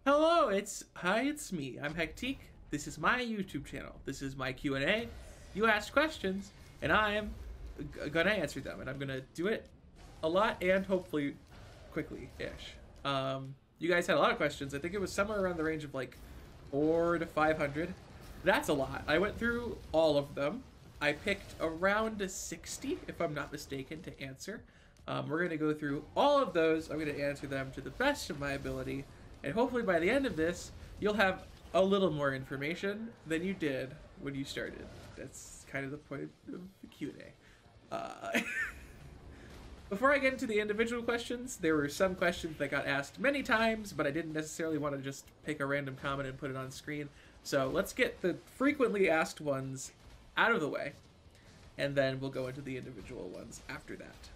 Hello, it's me. I'm Hectique. This is my YouTube channel. This is my Q&A. You ask questions, and I am gonna answer them, and I'm gonna do it a lot and hopefully quickly-ish. You guys had a lot of questions. I think it was somewhere around the range of like 400 to 500. That's a lot. I went through all of them. I picked around 60, if I'm not mistaken, to answer. We're gonna go through all of those. I'm gonna answer them to the best of my ability. And hopefully by the end of this, you'll have a little more information than you did when you started. That's kind of the point of the Q&A. Before I get into the individual questions, there were some questions that got asked many times, but I didn't necessarily want to just pick a random comment and put it on screen. So let's get the frequently asked ones out of the way, and then we'll go into the individual ones after that.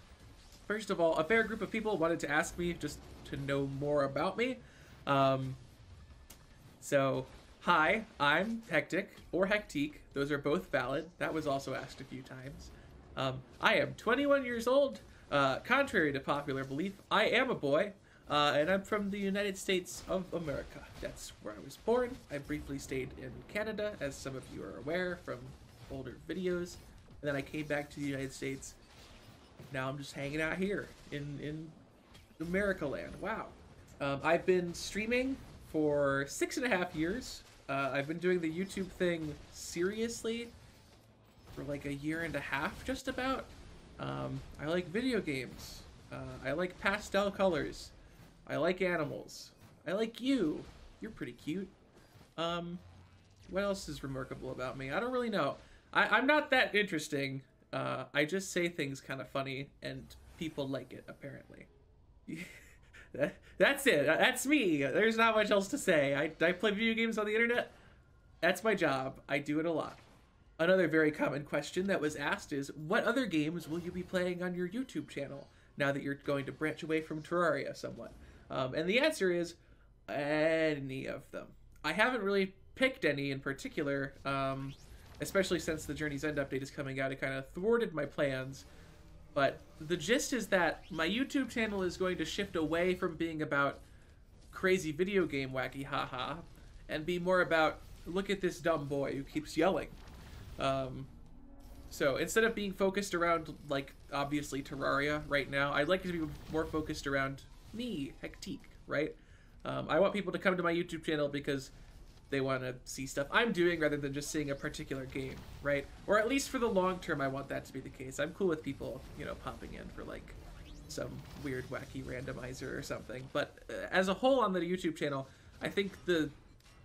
First of all, a fair group of people wanted to ask me just to know more about me. So, hi, I'm Hectic, or Hectique. Those are both valid. That was also asked a few times. I am 21 years old. Contrary to popular belief, I am a boy, and I'm from the United States of America. That's where I was born. I briefly stayed in Canada, as some of you are aware from older videos, and then I came back to the United States. Now I'm just hanging out here in America land. Wow. I've been streaming for 6.5 years. I've been doing the YouTube thing seriously for like 1.5 years, just about. I like video games. I like pastel colors. I like animals. I like you. You're pretty cute. What else is remarkable about me? I don't really know. I'm not that interesting. I just say things kind of funny, and people like it, apparently. That's it. That's me. There's not much else to say. I play video games on the internet. That's my job. I do it a lot. Another very common question that was asked is, what other games will you be playing on your YouTube channel now that you're going to branch away from Terraria somewhat? And the answer is, any of them. I haven't really picked any in particular, especially since the Journey's End update is coming out. It kind of thwarted my plans. But the gist is that my YouTube channel is going to shift away from being about crazy video game wacky haha and be more about, look at this dumb boy who keeps yelling. So instead of being focused around, like, obviously Terraria right now, I'd like it to be more focused around me, Hectique, right? I want people to come to my YouTube channel because they want to see stuff I'm doing rather than just seeing a particular game, right? Or at least for the long term, I want that to be the case. I'm cool with people, you know, popping in for like some weird, wacky randomizer or something. But as a whole on the YouTube channel, I think the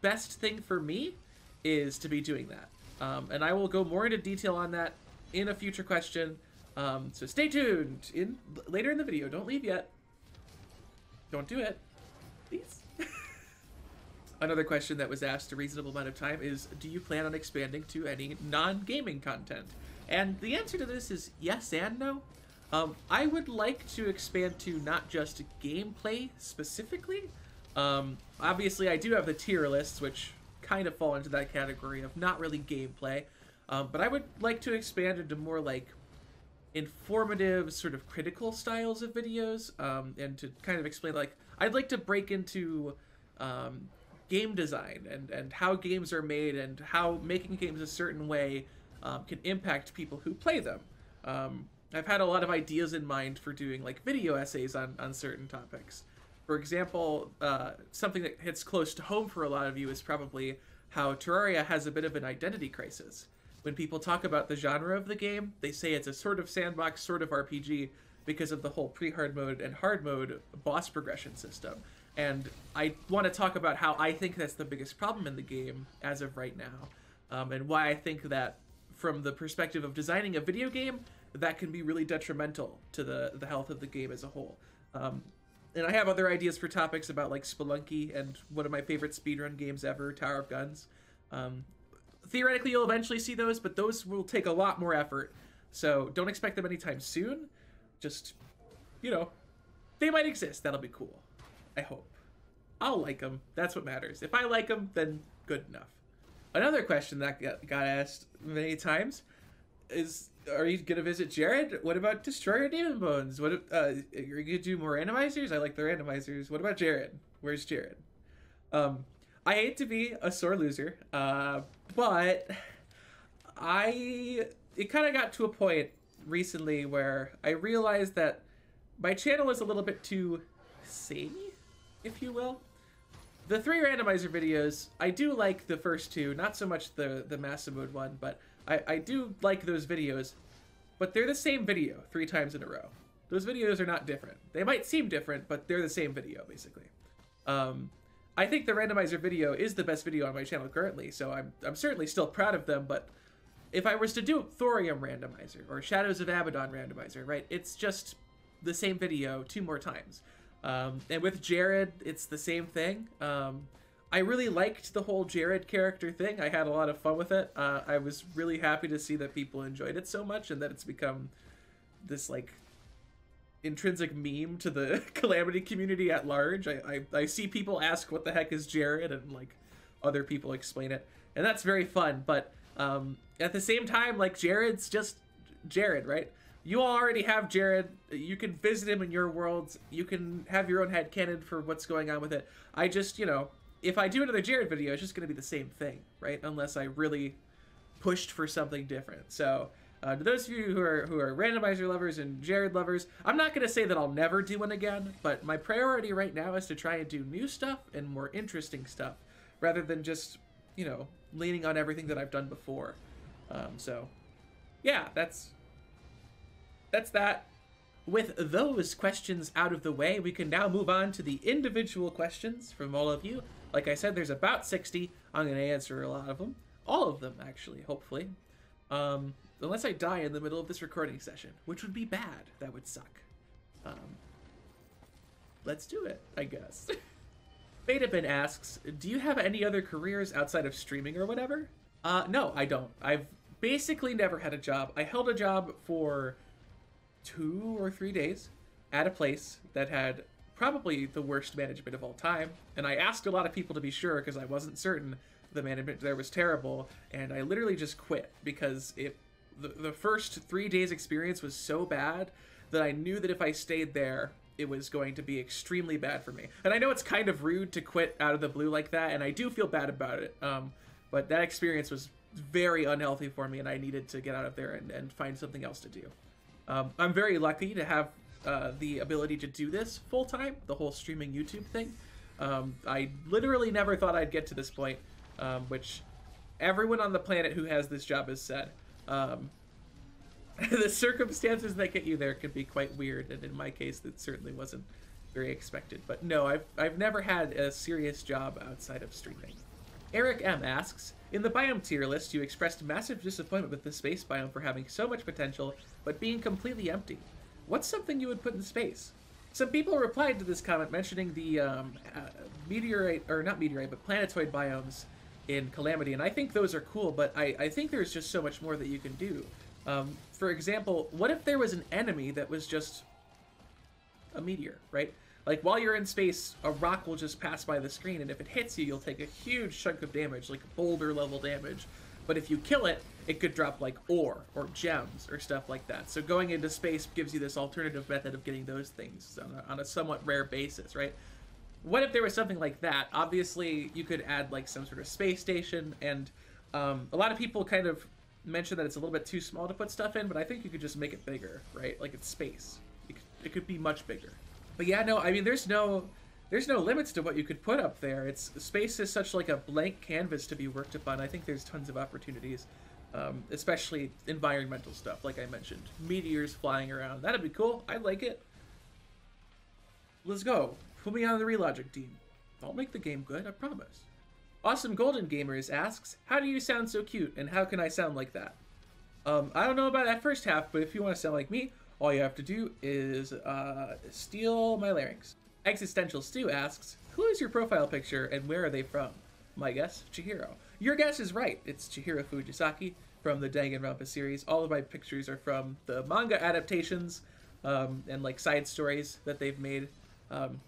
best thing for me is to be doing that. And I will go more into detail on that in a future question. So stay tuned later in the video. Don't leave yet. Don't do it, please. Another question that was asked a reasonable amount of time is, do you plan on expanding to any non-gaming content? And the answer to this is yes and no. I would like to expand to not just gameplay specifically. Obviously, I do have the tier lists, which kind of fall into that category of not really gameplay. But I would like to expand into more like informative, sort of critical styles of videos, and to kind of explain, like, I'd like to break into game design and how games are made and how making games a certain way can impact people who play them. I've had a lot of ideas in mind for doing like video essays on certain topics. For example, something that hits close to home for a lot of you is probably how Terraria has a bit of an identity crisis. When people talk about the genre of the game, they say it's a sort of sandbox, sort of RPG because of the whole pre-hard mode and hard mode boss progression system. And I want to talk about how I think that's the biggest problem in the game as of right now, and why I think that from the perspective of designing a video game, that can be really detrimental to the health of the game as a whole. And I have other ideas for topics about like Spelunky and one of my favorite speedrun games ever, Tower of Guns. Theoretically, you'll eventually see those, but those will take a lot more effort, so don't expect them anytime soon. Just, you know, they might exist. That'll be cool. I hope. I'll like them. That's what matters. If I like them, then good enough. Another question that got asked many times is, are you going to visit Jared? What about Destroyer Demon Bones? What are you going to do more randomizers? I like the randomizers. What about Jared? Where's Jared? I hate to be a sore loser, but it kind of got to a point recently where I realized that my channel is a little bit too samey, if you will. The 3 randomizer videos, I do like the first 2, not so much the Master Mode one, but I do like those videos, but they're the same video 3 times in a row. Those videos are not different. They might seem different, but they're the same video, basically. I think the randomizer video is the best video on my channel currently, so I'm certainly still proud of them, but if I was to do Thorium randomizer, or Shadows of Abaddon randomizer, right, it's just the same video 2 more times. And with Jared, it's the same thing. I really liked the whole Jared character thing. I had a lot of fun with it. I was really happy to see that people enjoyed it so much and that it's become this, like, intrinsic meme to the Calamity community at large. I see people ask what the heck is Jared, and, like, other people explain it. And that's very fun, but at the same time, like, Jared's just Jared, right? You all already have Jared. You can visit him in your worlds. You can have your own headcanon for what's going on with it. I just, you know, if I do another Jared video, it's just going to be the same thing, right? Unless I really pushed for something different. So, to those of you who are randomizer lovers and Jared lovers, I'm not going to say that I'll never do one again, but my priority right now is to try and do new stuff and more interesting stuff, rather than just, you know, leaning on everything that I've done before. So, yeah, that's that. With those questions out of the way, we can now move on to the individual questions from all of you. Like I said, there's about 60. I'm going to answer a lot of them. All of them, actually, hopefully. Unless I die in the middle of this recording session, which would be bad. That would suck. Let's do it, I guess. Betapin asks, do you have any other careers outside of streaming or whatever? No, I don't. I've basically never had a job. I held a job for 2 or 3 days at a place that had probably the worst management of all time, and I asked a lot of people to be sure because I wasn't certain the management there was terrible, and I literally just quit because the first 3 days experience was so bad that I knew that if I stayed there, it was going to be extremely bad for me. And I know it's kind of rude to quit out of the blue like that, and I do feel bad about it, but that experience was very unhealthy for me, and I needed to get out of there and find something else to do. I'm very lucky to have the ability to do this full-time, the whole streaming YouTube thing. I literally never thought I'd get to this point, which everyone on the planet who has this job has said. The circumstances that get you there can be quite weird, and in my case, that certainly wasn't very expected. But no, I've never had a serious job outside of streaming. Eric M. asks, in the biome tier list, you expressed massive disappointment with the space biome for having so much potential, but being completely empty. What's something you would put in space? Some people replied to this comment mentioning the meteorite, or not meteorite, but planetoid biomes in Calamity, and I think those are cool, but I think there's just so much more that you can do. For example, what if there was an enemy that was just a meteor, right? Like, while you're in space, a rock will just pass by the screen, and if it hits you, you'll take a huge chunk of damage, like boulder-level damage. But if you kill it, it could drop, like, ore or gems or stuff like that. So going into space gives you this alternative method of getting those things on a somewhat rare basis, right? What if there was something like that? Obviously, you could add, like, some sort of space station, and a lot of people kind of mention that it's a little bit too small to put stuff in, but I think you could just make it bigger, right? Like, it's space. It could be much bigger. But yeah, no, I mean, there's no limits to what you could put up there. Space is such like a blank canvas to be worked upon. I think there's tons of opportunities, especially environmental stuff, like I mentioned. Meteors flying around. That'd be cool. I'd like it. Let's go. Put me on the Relogic team. I'll make the game good, I promise. Awesome Golden Gamers asks, how do you sound so cute, and how can I sound like that? I don't know about that first half, but if you want to sound like me, all you have to do is steal my larynx. Existential Stew asks, who is your profile picture and where are they from? My guess, Chihiro. Your guess is right. It's Chihiro Fujisaki from the Danganronpa series. All of my pictures are from the manga adaptations and like side stories that they've made.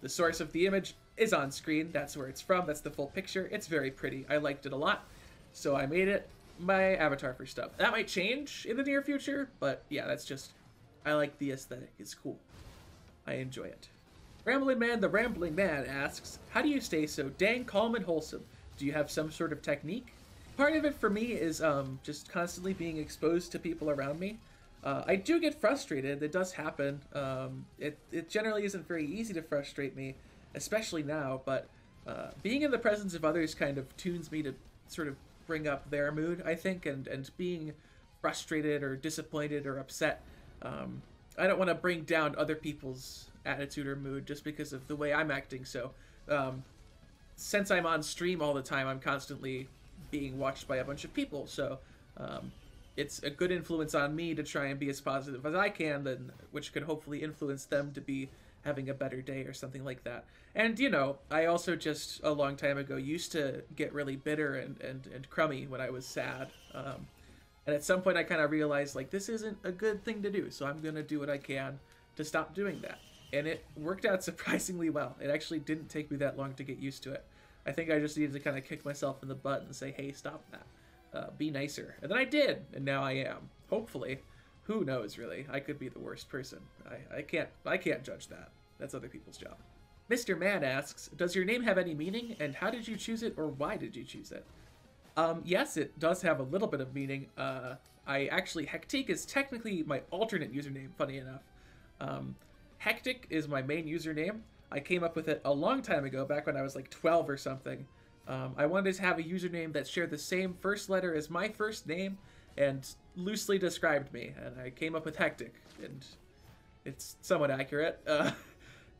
The source of the image is on screen. That's where it's from. That's the full picture. It's very pretty. I liked it a lot, so I made it my avatar for stuff. That might change in the near future, but yeah, that's just... I like the aesthetic. It's cool. I enjoy it. Rambling Man the Rambling Man asks, how do you stay so dang calm and wholesome? Do you have some sort of technique? Part of it for me is just constantly being exposed to people around me. I do get frustrated. It does happen. It generally isn't very easy to frustrate me, especially now, but being in the presence of others kind of tunes me to sort of bring up their mood, I think, and being frustrated or disappointed or upset. I don't want to bring down other people's attitude or mood just because of the way I'm acting. So since I'm on stream all the time, I'm constantly being watched by a bunch of people. So it's a good influence on me to try and be as positive as I can, then, which could hopefully influence them to be having a better day or something like that. And, you know, I also just a long time ago used to get really bitter and crummy when I was sad. And at some point I kind of realized, like, this isn't a good thing to do, so I'm going to do what I can to stop doing that. And it worked out surprisingly well. It actually didn't take me that long to get used to it. I think I just needed to kind of kick myself in the butt and say, hey, stop that. Be nicer. And then I did, and now I am. Hopefully. Who knows, really? I could be the worst person. I can't judge that. That's other people's job. Mr. Man asks, does your name have any meaning, and how did you choose it, or why did you choose it? Yes, it does have a little bit of meaning. Hectique is technically my alternate username, funny enough. Hectic is my main username. I came up with it a long time ago, back when I was like 12 or something. I wanted to have a username that shared the same first letter as my first name and loosely described me, and I came up with Hectic, and it's somewhat accurate.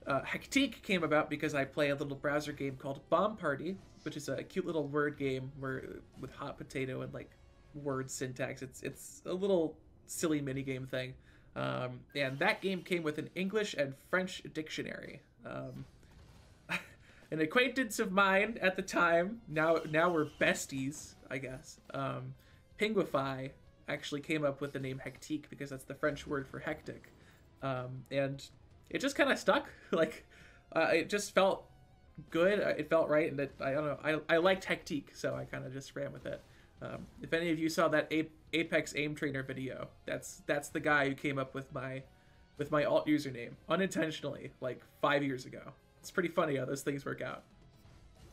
Hectique came about because I play a little browser game called Bomb Party, which is a cute little word game with hot potato and like word syntax. It's a little silly mini game thing. And that game came with an English and French dictionary. An acquaintance of mine at the time, now we're besties, I guess. Pinguify actually came up with the name Hectique because that's the French word for hectic. And it just kind of stuck. Like, it just felt good. It felt right, and I don't know. I liked Hectique, so I kind of just ran with it. If any of you saw that Apex Aim Trainer video, that's the guy who came up with my alt username unintentionally, like 5 years ago. It's pretty funny how those things work out.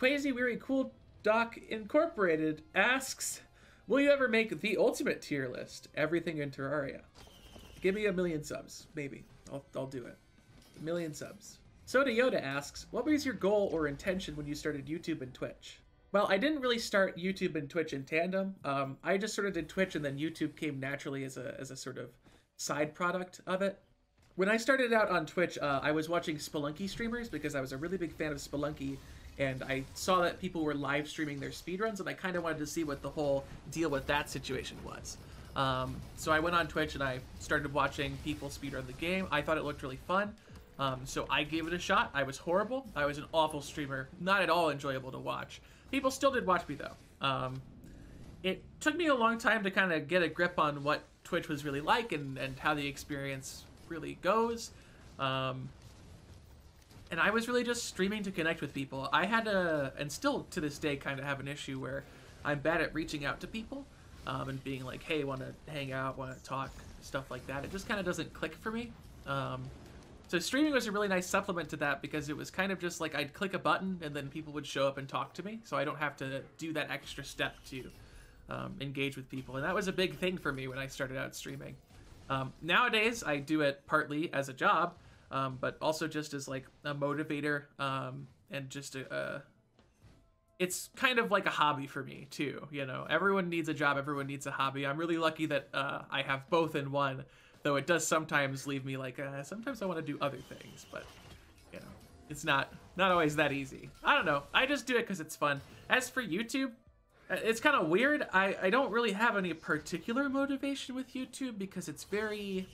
Crazy Weary Cool Doc Incorporated asks, will you ever make the ultimate tier list? Everything in Terraria. Give me 1 million subs, maybe. I'll do it. 1 million subs. Soda Yoda asks, what was your goal or intention when you started YouTube and Twitch? Well, I didn't really start YouTube and Twitch in tandem. I just sort of did Twitch, and then YouTube came naturally as a sort of side product of it. When I started out on Twitch, I was watching Spelunky streamers because I was a really big fan of Spelunky, and I saw that people were live streaming their speedruns, and I kind of wanted to see what the whole deal with that situation was. So I went on Twitch and I started watching people speedrun the game. I thought it looked really fun. So I gave it a shot. I was horrible. I was an awful streamer. Not at all enjoyable to watch. People still did watch me though. It took me a long time to kind of get a grip on what Twitch was really like and how the experience really goes. And I was really just streaming to connect with people. I had and still to this day kind of have an issue where I'm bad at reaching out to people and being like, hey, want to hang out, want to talk, stuff like that. It just kind of doesn't click for me. So streaming was a really nice supplement to that because it was kind of just like I'd click a button and then people would show up and talk to me. So I don't have to do that extra step to engage with people. And that was a big thing for me when I started out streaming. Nowadays, I do it partly as a job, but also just as like a motivator and just it's kind of like a hobby for me too. You know, everyone needs a job, everyone needs a hobby. I'm really lucky that I have both in one. Though it does sometimes leave me like, sometimes I want to do other things, but, you know, it's not always that easy. I don't know. I just do it because it's fun. As for YouTube, it's kind of weird. I don't really have any particular motivation with YouTube because it's very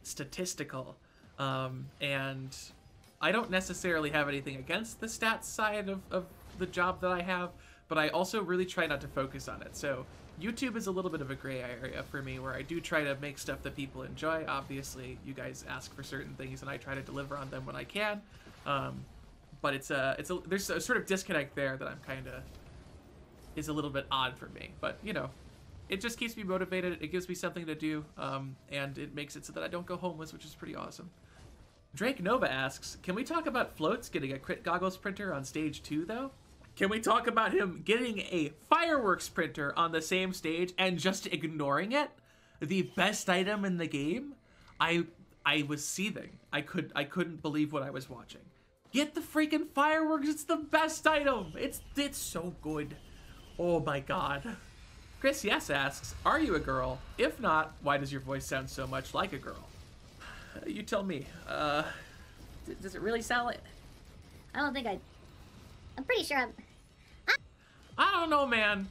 statistical. And I don't necessarily have anything against the stats side of the job that I have, but I also really try not to focus on it. So YouTube is a little bit of a gray area for me where I do try to make stuff that people enjoy. Obviously, you guys ask for certain things and I try to deliver on them when I can. But there's a sort of disconnect there that I'm kind of is a little bit odd for me. But, you know, it just keeps me motivated. It gives me something to do. And it makes it so that I don't go homeless, which is pretty awesome. Drake Nova asks, can we talk about Floats getting a crit goggles printer on stage 2 though? Can we talk about him getting a fireworks printer on the same stage and just ignoring it? The best item in the game? I was seething. I couldn't believe what I was watching. Get the freaking fireworks, it's the best item! It's so good. Oh my god. Chris Yes asks, are you a girl? If not, why does your voice sound so much like a girl? You tell me. Does it really sound like... I don't think I'm pretty sure I don't know, man.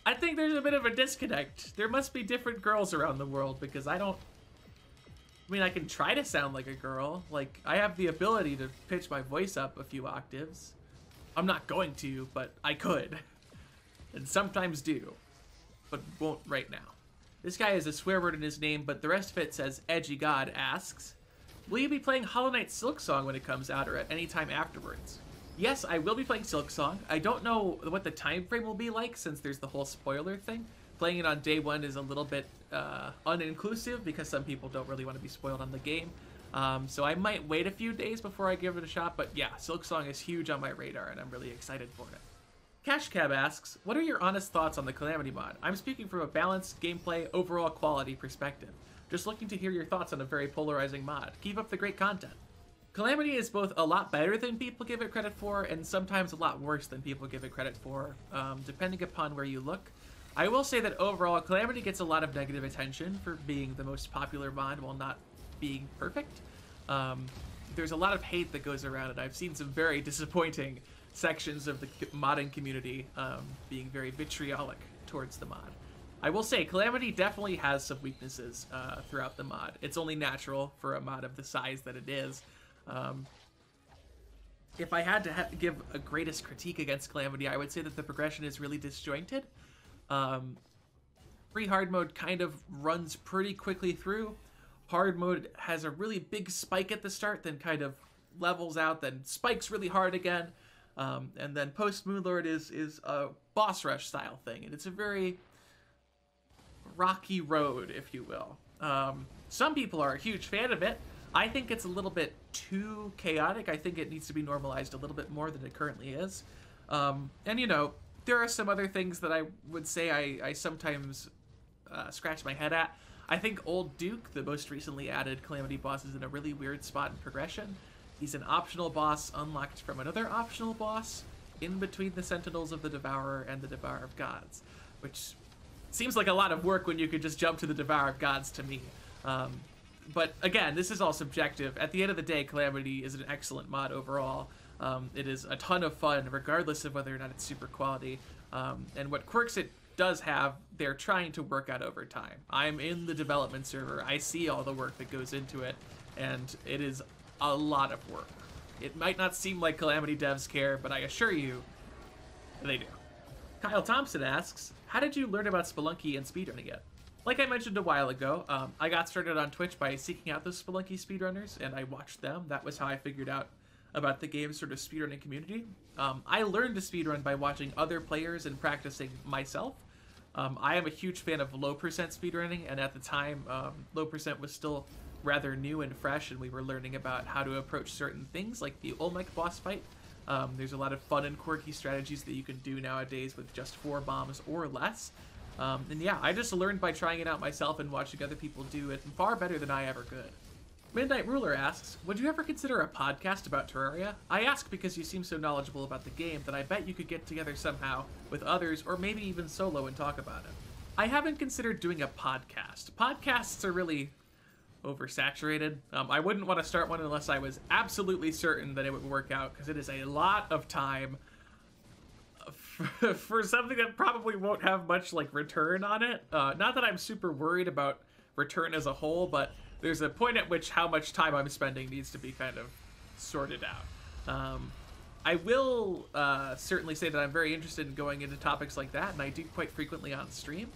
I think there's a bit of a disconnect. There must be different girls around the world because I mean, I can try to sound like a girl. Like, I have the ability to pitch my voice up a few octaves. I'm not going to, but I could. And sometimes do. But won't right now. This guy has a swear word in his name, but the rest of it says Edgy God asks, will you be playing Hollow Knight Silksong when it comes out or at any time afterwards? Yes, I will be playing Silksong. I don't know what the time frame will be like since there's the whole spoiler thing. Playing it on day one is a little bit uninclusive because some people don't really want to be spoiled on the game. So I might wait a few days before I give it a shot, but yeah, Silksong is huge on my radar and I'm really excited for it. Cash Cab asks, what are your honest thoughts on the Calamity mod? I'm speaking from a balanced gameplay, overall quality perspective. Just looking to hear your thoughts on a very polarizing mod. Keep up the great content. Calamity is both a lot better than people give it credit for, and sometimes a lot worse than people give it credit for, depending upon where you look. I will say that overall, Calamity gets a lot of negative attention for being the most popular mod while not being perfect. There's a lot of hate that goes around it. I've seen some very disappointing sections of the modding community being very vitriolic towards the mod. I will say, Calamity definitely has some weaknesses throughout the mod. It's only natural for a mod of the size that it is. If I had to give a greatest critique against Calamity, I would say that the progression is really disjointed. Free hard mode kind of runs pretty quickly through. Hard mode has a really big spike at the start, then kind of levels out, then spikes really hard again. And then post Moonlord is a boss rush style thing, and it's a very rocky road, if you will. Some people are a huge fan of it. I think it's a little bit too chaotic. I think it needs to be normalized a little bit more than it currently is. And you know, there are some other things that I would say I sometimes scratch my head at. I think Old Duke, the most recently added Calamity boss, is in a really weird spot in progression. He's an optional boss unlocked from another optional boss in between the Sentinels of the Devourer and the Devourer of Gods, which seems like a lot of work when you could just jump to the Devourer of Gods to me. But again, this is all subjective. At the end of the day, Calamity is an excellent mod overall. It is a ton of fun, regardless of whether or not it's super quality. And what quirks it does have, they're trying to work out over time. I'm in the development server. I see all the work that goes into it, and it is a lot of work. It might not seem like Calamity devs care, but I assure you, they do. Kyle Thompson asks, how did you learn about Spelunky and speedrunning it? Like I mentioned a while ago, I got started on Twitch by seeking out those Spelunky speedrunners, and I watched them. That was how I figured out about the game's sort of speedrunning community. I learned to speedrun by watching other players and practicing myself. I am a huge fan of low percent speedrunning, and at the time, low percent was still rather new and fresh, and we were learning about how to approach certain things, like the Olmec boss fight. There's a lot of fun and quirky strategies that you can do nowadays with just 4 bombs or less. And yeah, I just learned by trying it out myself and watching other people do it far better than I ever could. Midnight Ruler asks, would you ever consider a podcast about Terraria? I ask because you seem so knowledgeable about the game that I bet you could get together somehow with others, or maybe even solo, and talk about it. I haven't considered doing a podcast. Podcasts are really oversaturated. I wouldn't want to start one unless I was absolutely certain that it would work out, because it is a lot of time for something that probably won't have much like return on it. Not that I'm super worried about return as a whole, but there's a point at which how much time I'm spending needs to be kind of sorted out. I will certainly say that I'm very interested in going into topics like that, and I do quite frequently on stream.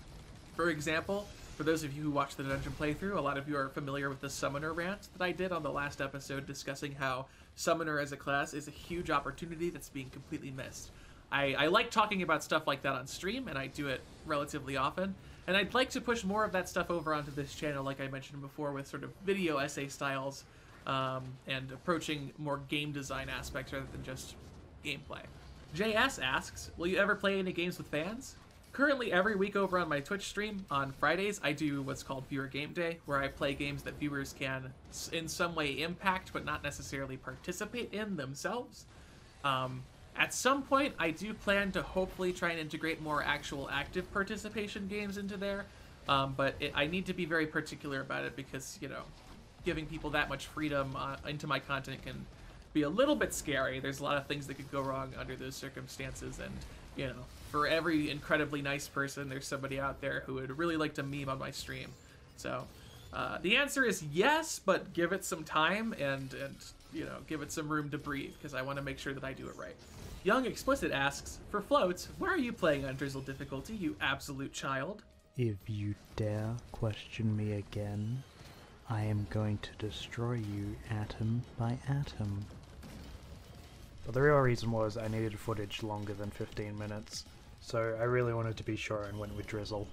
For example, for those of you who watch the dungeon playthrough, a lot of you are familiar with the Summoner rant that I did on the last episode, discussing how Summoner as a class is a huge opportunity that's being completely missed. I like talking about stuff like that on stream, and I do it relatively often. And I'd like to push more of that stuff over onto this channel, like I mentioned before, with sort of video essay styles and approaching more game design aspects rather than just gameplay. JS asks, will you ever play any games with fans? Currently, every week over on my Twitch stream on Fridays, I do what's called Viewer Game Day, where I play games that viewers can in some way impact, but not necessarily participate in themselves. At some point, I do plan to hopefully try and integrate more actual active participation games into there, but I need to be very particular about it because, you know, giving people that much freedom into my content can be a little bit scary. There's a lot of things that could go wrong under those circumstances, and, you know, for every incredibly nice person, there's somebody out there who would really like to meme on my stream. So the answer is yes, but give it some time and you know, give it some room to breathe, because I want to make sure that I do it right. Young Explicit asks, for floats, why are you playing on Drizzle difficulty, you absolute child? If you dare question me again, I am going to destroy you atom by atom. But the real reason was I needed footage longer than 15 minutes, so I really wanted to be sure and went with Drizzle.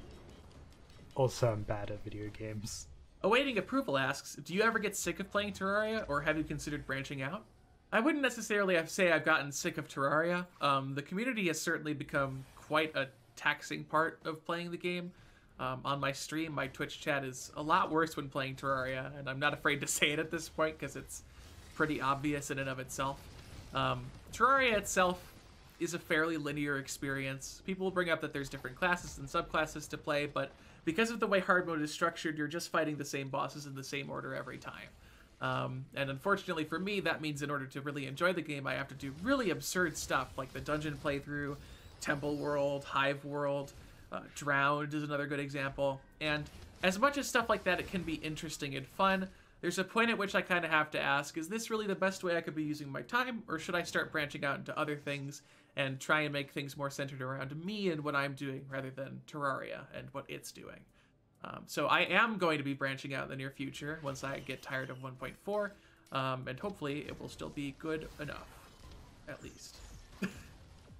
Also, I'm bad at video games. Awaiting Approval asks, do you ever get sick of playing Terraria, or have you considered branching out? I wouldn't necessarily say I've gotten sick of Terraria. The community has certainly become quite a taxing part of playing the game. On my stream, my Twitch chat is a lot worse when playing Terraria, and I'm not afraid to say it at this point because it's pretty obvious in and of itself. Terraria itself is a fairly linear experience. People will bring up that there's different classes and subclasses to play, but because of the way hard mode is structured, you're just fighting the same bosses in the same order every time. And unfortunately for me, that means in order to really enjoy the game, I have to do really absurd stuff like the dungeon playthrough, Temple World, Hive World, Drowned is another good example. And as much as stuff like that, it can be interesting and fun, there's a point at which I kind of have to ask, is this really the best way I could be using my time, or should I start branching out into other things and try and make things more centered around me and what I'm doing rather than Terraria and what it's doing? So I am going to be branching out in the near future once I get tired of 1.4, and hopefully it will still be good enough, at least.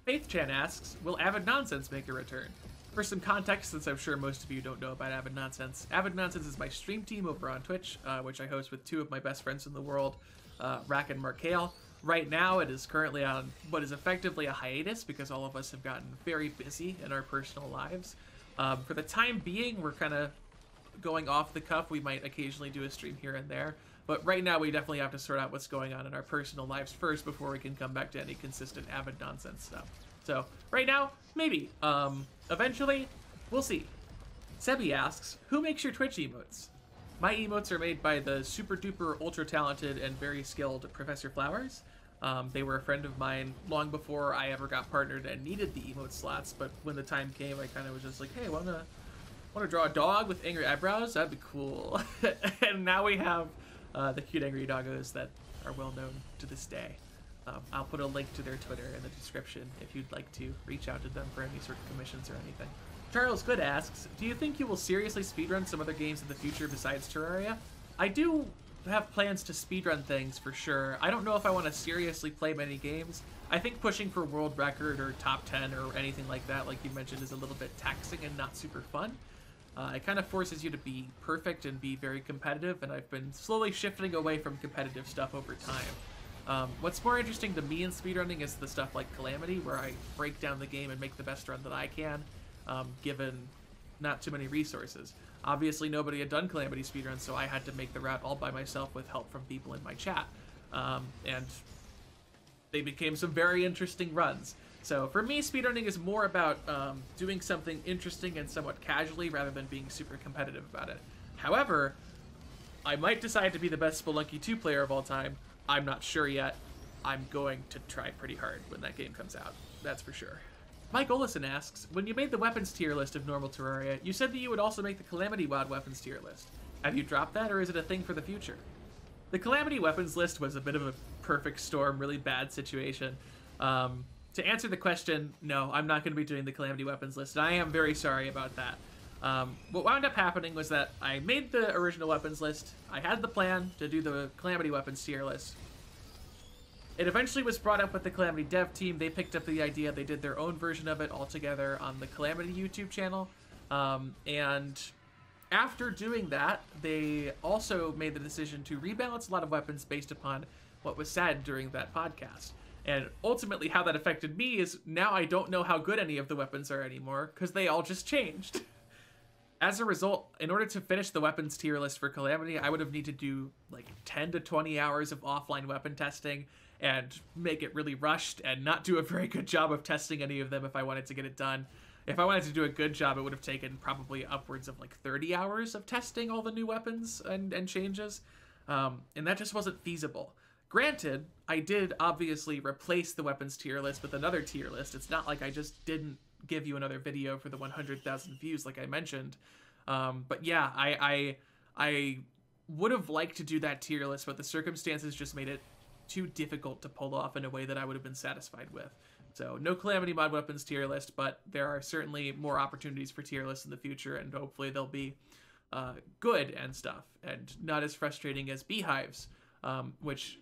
Faith Chan asks, will Avid Nonsense make a return? For some context, since I'm sure most of you don't know about Avid Nonsense is my stream team over on Twitch, which I host with two of my best friends in the world, Rack and Markale. Right now, it is currently on what is effectively a hiatus because all of us have gotten very busy in our personal lives. For the time being, we're kind of going off the cuff. We might occasionally do a stream here and there, but right now we definitely have to sort out what's going on in our personal lives first before we can come back to any consistent Avid Nonsense stuff. So right now, maybe. Eventually, we'll see. Sebi asks, who makes your Twitch emotes? My emotes are made by the super duper ultra talented and very skilled Professor Flowers. They were a friend of mine long before I ever got partnered and needed the emote slots, but when the time came, I kind of was just like, hey, wanna draw a dog with angry eyebrows? That'd be cool. And now we have the cute angry doggos that are well known to this day. I'll put a link to their Twitter in the description if you'd like to reach out to them for any sort of commissions or anything. Charles Good asks, do you think you will seriously speedrun some other games in the future besides Terraria? I do have plans to speedrun things for sure. I don't know if I want to seriously play many games. I think pushing for world record or top 10 or anything like that, like you mentioned, is a little bit taxing and not super fun. It kind of forces you to be perfect and be very competitive, and I've been slowly shifting away from competitive stuff over time. What's more interesting to me in speedrunning is the stuff like Calamity, where I break down the game and make the best run that I can, given not too many resources. Obviously, nobody had done Calamity speedruns, so I had to make the route all by myself with help from people in my chat. And they became some very interesting runs. So for me, speedrunning is more about doing something interesting and somewhat casually rather than being super competitive about it. However, I might decide to be the best Spelunky 2 player of all time. I'm not sure yet. I'm going to try pretty hard when that game comes out. That's for sure. Mike Olison asks, when you made the weapons tier list of normal Terraria, you said that you would also make the Calamity WoD weapons tier list. Have you dropped that, or is it a thing for the future? The Calamity weapons list was a bit of a perfect storm, really bad situation. To answer the question, no, I'm not going to be doing the Calamity weapons list, and I am very sorry about that. What wound up happening was that I made the original weapons list. I had the plan to do the Calamity weapons tier list. It eventually was brought up with the Calamity dev team. They picked up the idea. They did their own version of it all together on the Calamity YouTube channel. And after doing that, they also made the decision to rebalance a lot of weapons based upon what was said during that podcast. And ultimately how that affected me is now I don't know how good any of the weapons are anymore because they all just changed. As a result, in order to finish the weapons tier list for Calamity, I would have needed to do like 10 to 20 hours of offline weapon testing and make it really rushed and not do a very good job of testing any of them if I wanted to get it done. If I wanted to do a good job, it would have taken probably upwards of like 30 hours of testing all the new weapons and changes. And that just wasn't feasible. Granted, I did obviously replace the weapons tier list with another tier list. It's not like I just didn't give you another video for the 100,000 views like I mentioned. But yeah, I would have liked to do that tier list, but the circumstances just made it too difficult to pull off in a way that I would have been satisfied with. So no Calamity mod weapons tier list, but there are certainly more opportunities for tier lists in the future, and hopefully they'll be good and stuff, and not as frustrating as beehives, which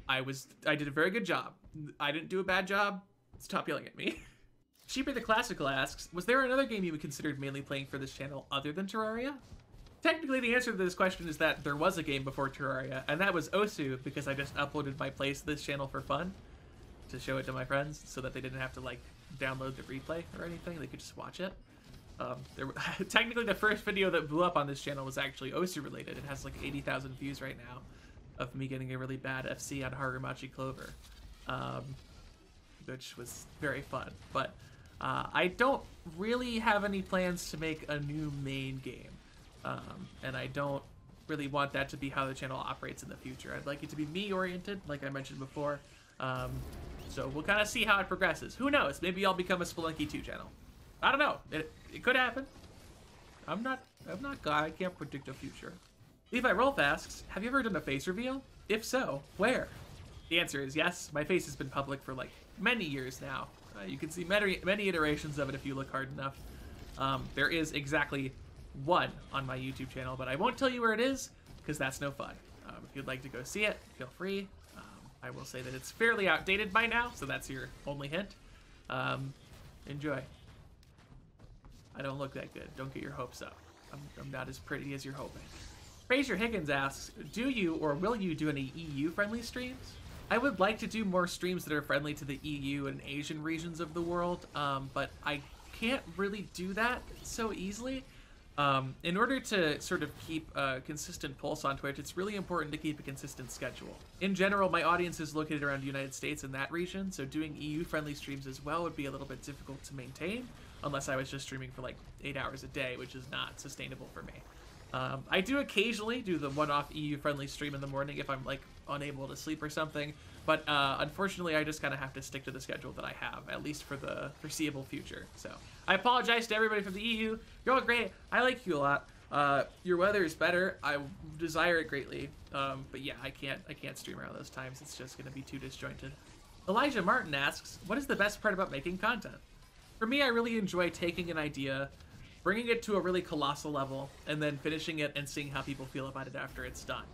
I did a very good job. I didn't do a bad job. Stop yelling at me. Sheepy the Classical asks, was there another game you would consider mainly playing for this channel other than Terraria? Technically, the answer to this question is that there was a game before Terraria, and that was Osu, because I just uploaded my plays to this channel for fun, to show it to my friends, so that they didn't have to, like, download the replay or anything. They could just watch it. Technically, the first video that blew up on this channel was actually Osu related. It has, like, 80,000 views right now of me getting a really bad FC on Harumachi Clover, which was very fun. But I don't really have any plans to make a new main game. And I don't really want that to be how the channel operates in the future. I'd like it to be me-oriented, like I mentioned before. So we'll kind of see how it progresses. Who knows? Maybe I'll become a Spelunky 2 channel. I don't know. It could happen. I'm not God. I can't predict the future. Levi Rolf asks, have you ever done a face reveal? If so, where? The answer is yes. My face has been public for like many years now. You can see many iterations of it if you look hard enough. There is exactly one on my YouTube channel, but I won't tell you where it is because that's no fun. If you'd like to go see it, feel free. I will say that it's fairly outdated by now, so that's your only hint. Enjoy. I don't look that good. Don't get your hopes up. I'm not as pretty as you're hoping. Fraser Higgins asks, do you or will you do any EU-friendly streams? I would like to do more streams that are friendly to the EU and Asian regions of the world, but I can't really do that so easily. In order to sort of keep a consistent pulse on Twitch, it's really important to keep a consistent schedule. In general, my audience is located around the United States and that region, so doing EU-friendly streams as well would be a little bit difficult to maintain, unless I was just streaming for like 8 hours a day, which is not sustainable for me. I do occasionally do the one-off EU-friendly stream in the morning if I'm like unable to sleep or something, but unfortunately I just kind of have to stick to the schedule that I have, at least for the foreseeable future. So I apologize to everybody from the EU. You're all great. I like you a lot. Your weather is better. I desire it greatly. But yeah, I can't stream around those times. It's just gonna be too disjointed. Elijah Martin asks, what is the best part about making content? For me, I really enjoy taking an idea, bringing it to a really colossal level, and then finishing it and seeing how people feel about it after it's done.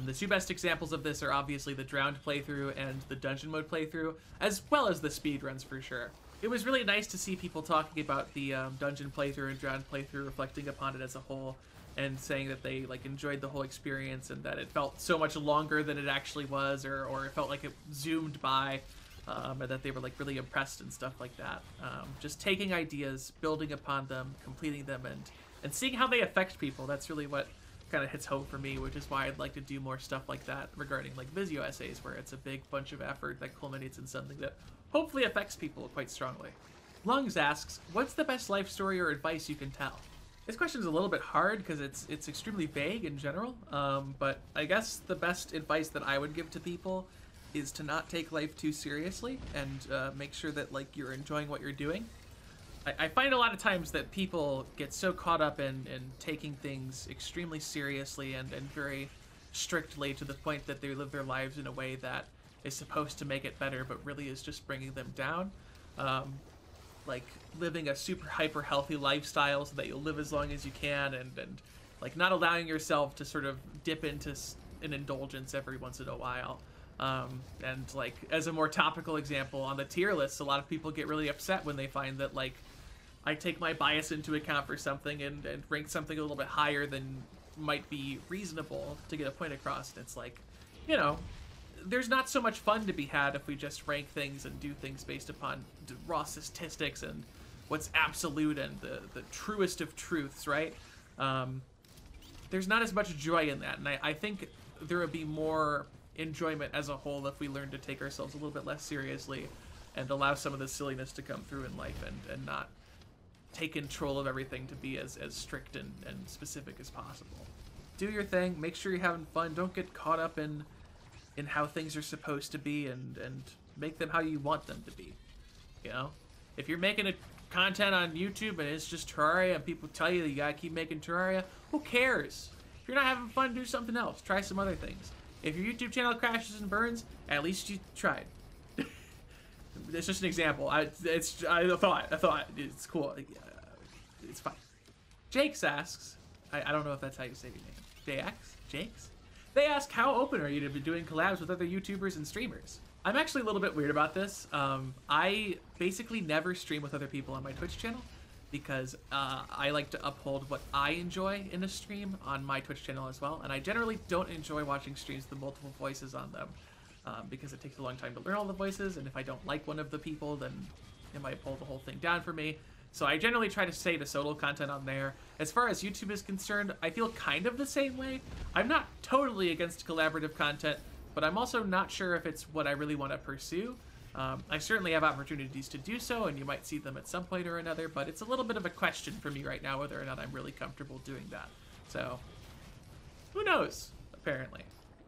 The two best examples of this are obviously the Drowned playthrough and the Dungeon Mode playthrough, as well as the speedruns for sure. It was really nice to see people talking about the Dungeon playthrough and Drowned playthrough, reflecting upon it as a whole, and saying that they like enjoyed the whole experience and that it felt so much longer than it actually was, or it felt like it zoomed by, and that they were like really impressed and stuff like that. Just taking ideas, building upon them, completing them, and seeing how they affect people. That's really what kind of hits home for me, which is why I'd like to do more stuff like that regarding like Visio essays, where it's a big bunch of effort that culminates in something that hopefully affects people quite strongly. Lungs asks, what's the best life story or advice you can tell? This question is a little bit hard because it's extremely vague in general, but I guess the best advice that I would give to people is to not take life too seriously and make sure that like you're enjoying what you're doing. I find a lot of times that people get so caught up in taking things extremely seriously and very strictly to the point that they live their lives in a way that is supposed to make it better but really is just bringing them down. Like living a super hyper healthy lifestyle so that you'll live as long as you can and like not allowing yourself to sort of dip into an indulgence every once in a while. And like as a more topical example on the tier list, a lot of people get really upset when they find that like I take my bias into account for something and rank something a little bit higher than might be reasonable to get a point across. And it's like, you know, there's not so much fun to be had if we just rank things and do things based upon raw statistics and what's absolute and the truest of truths, right? There's not as much joy in that, and I think there would be more enjoyment as a whole if we learn to take ourselves a little bit less seriously and allow some of the silliness to come through in life and not take control of everything to be as strict and specific as possible. Do your thing, make sure you're having fun, don't get caught up in how things are supposed to be and make them how you want them to be. You know? If you're making a content on YouTube and it's just Terraria and people tell you that you gotta keep making Terraria, who cares? If you're not having fun, do something else. Try some other things. If your YouTube channel crashes and burns, at least you tried. It's just an example. I thought it's cool. It's fine. Jakes asks, I don't know if that's how you say your name. Jakes? They ask, how open are you to be doing collabs with other YouTubers and streamers? I'm actually a little bit weird about this. I basically never stream with other people on my Twitch channel because I like to uphold what I enjoy in a stream on my Twitch channel as well. And I generally don't enjoy watching streams with multiple voices on them because it takes a long time to learn all the voices. And if I don't like one of the people, then it might pull the whole thing down for me. So I generally try to stay to solo content on there. As far as YouTube is concerned, I feel kind of the same way. I'm not totally against collaborative content, but I'm also not sure if it's what I really want to pursue. I certainly have opportunities to do so, and you might see them at some point or another, but it's a little bit of a question for me right now whether or not I'm really comfortable doing that. So, who knows, apparently.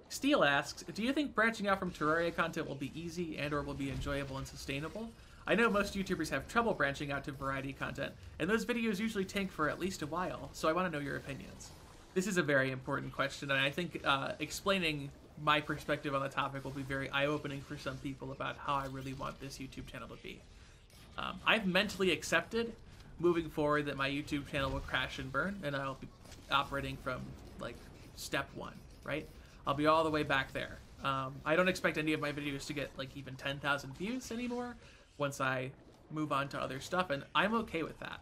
Steele asks, do you think branching out from Terraria content will be easy and or will be enjoyable and sustainable? I know most YouTubers have trouble branching out to variety content, and those videos usually tank for at least a while, so I want to know your opinions. This is a very important question, and I think explaining my perspective on the topic will be very eye-opening for some people about how I really want this YouTube channel to be. I've mentally accepted moving forward that my YouTube channel will crash and burn, and I'll be operating from, like, step one, right? I'll be all the way back there. I don't expect any of my videos to get, like, even 10,000 views anymore once I move on to other stuff, and I'm okay with that.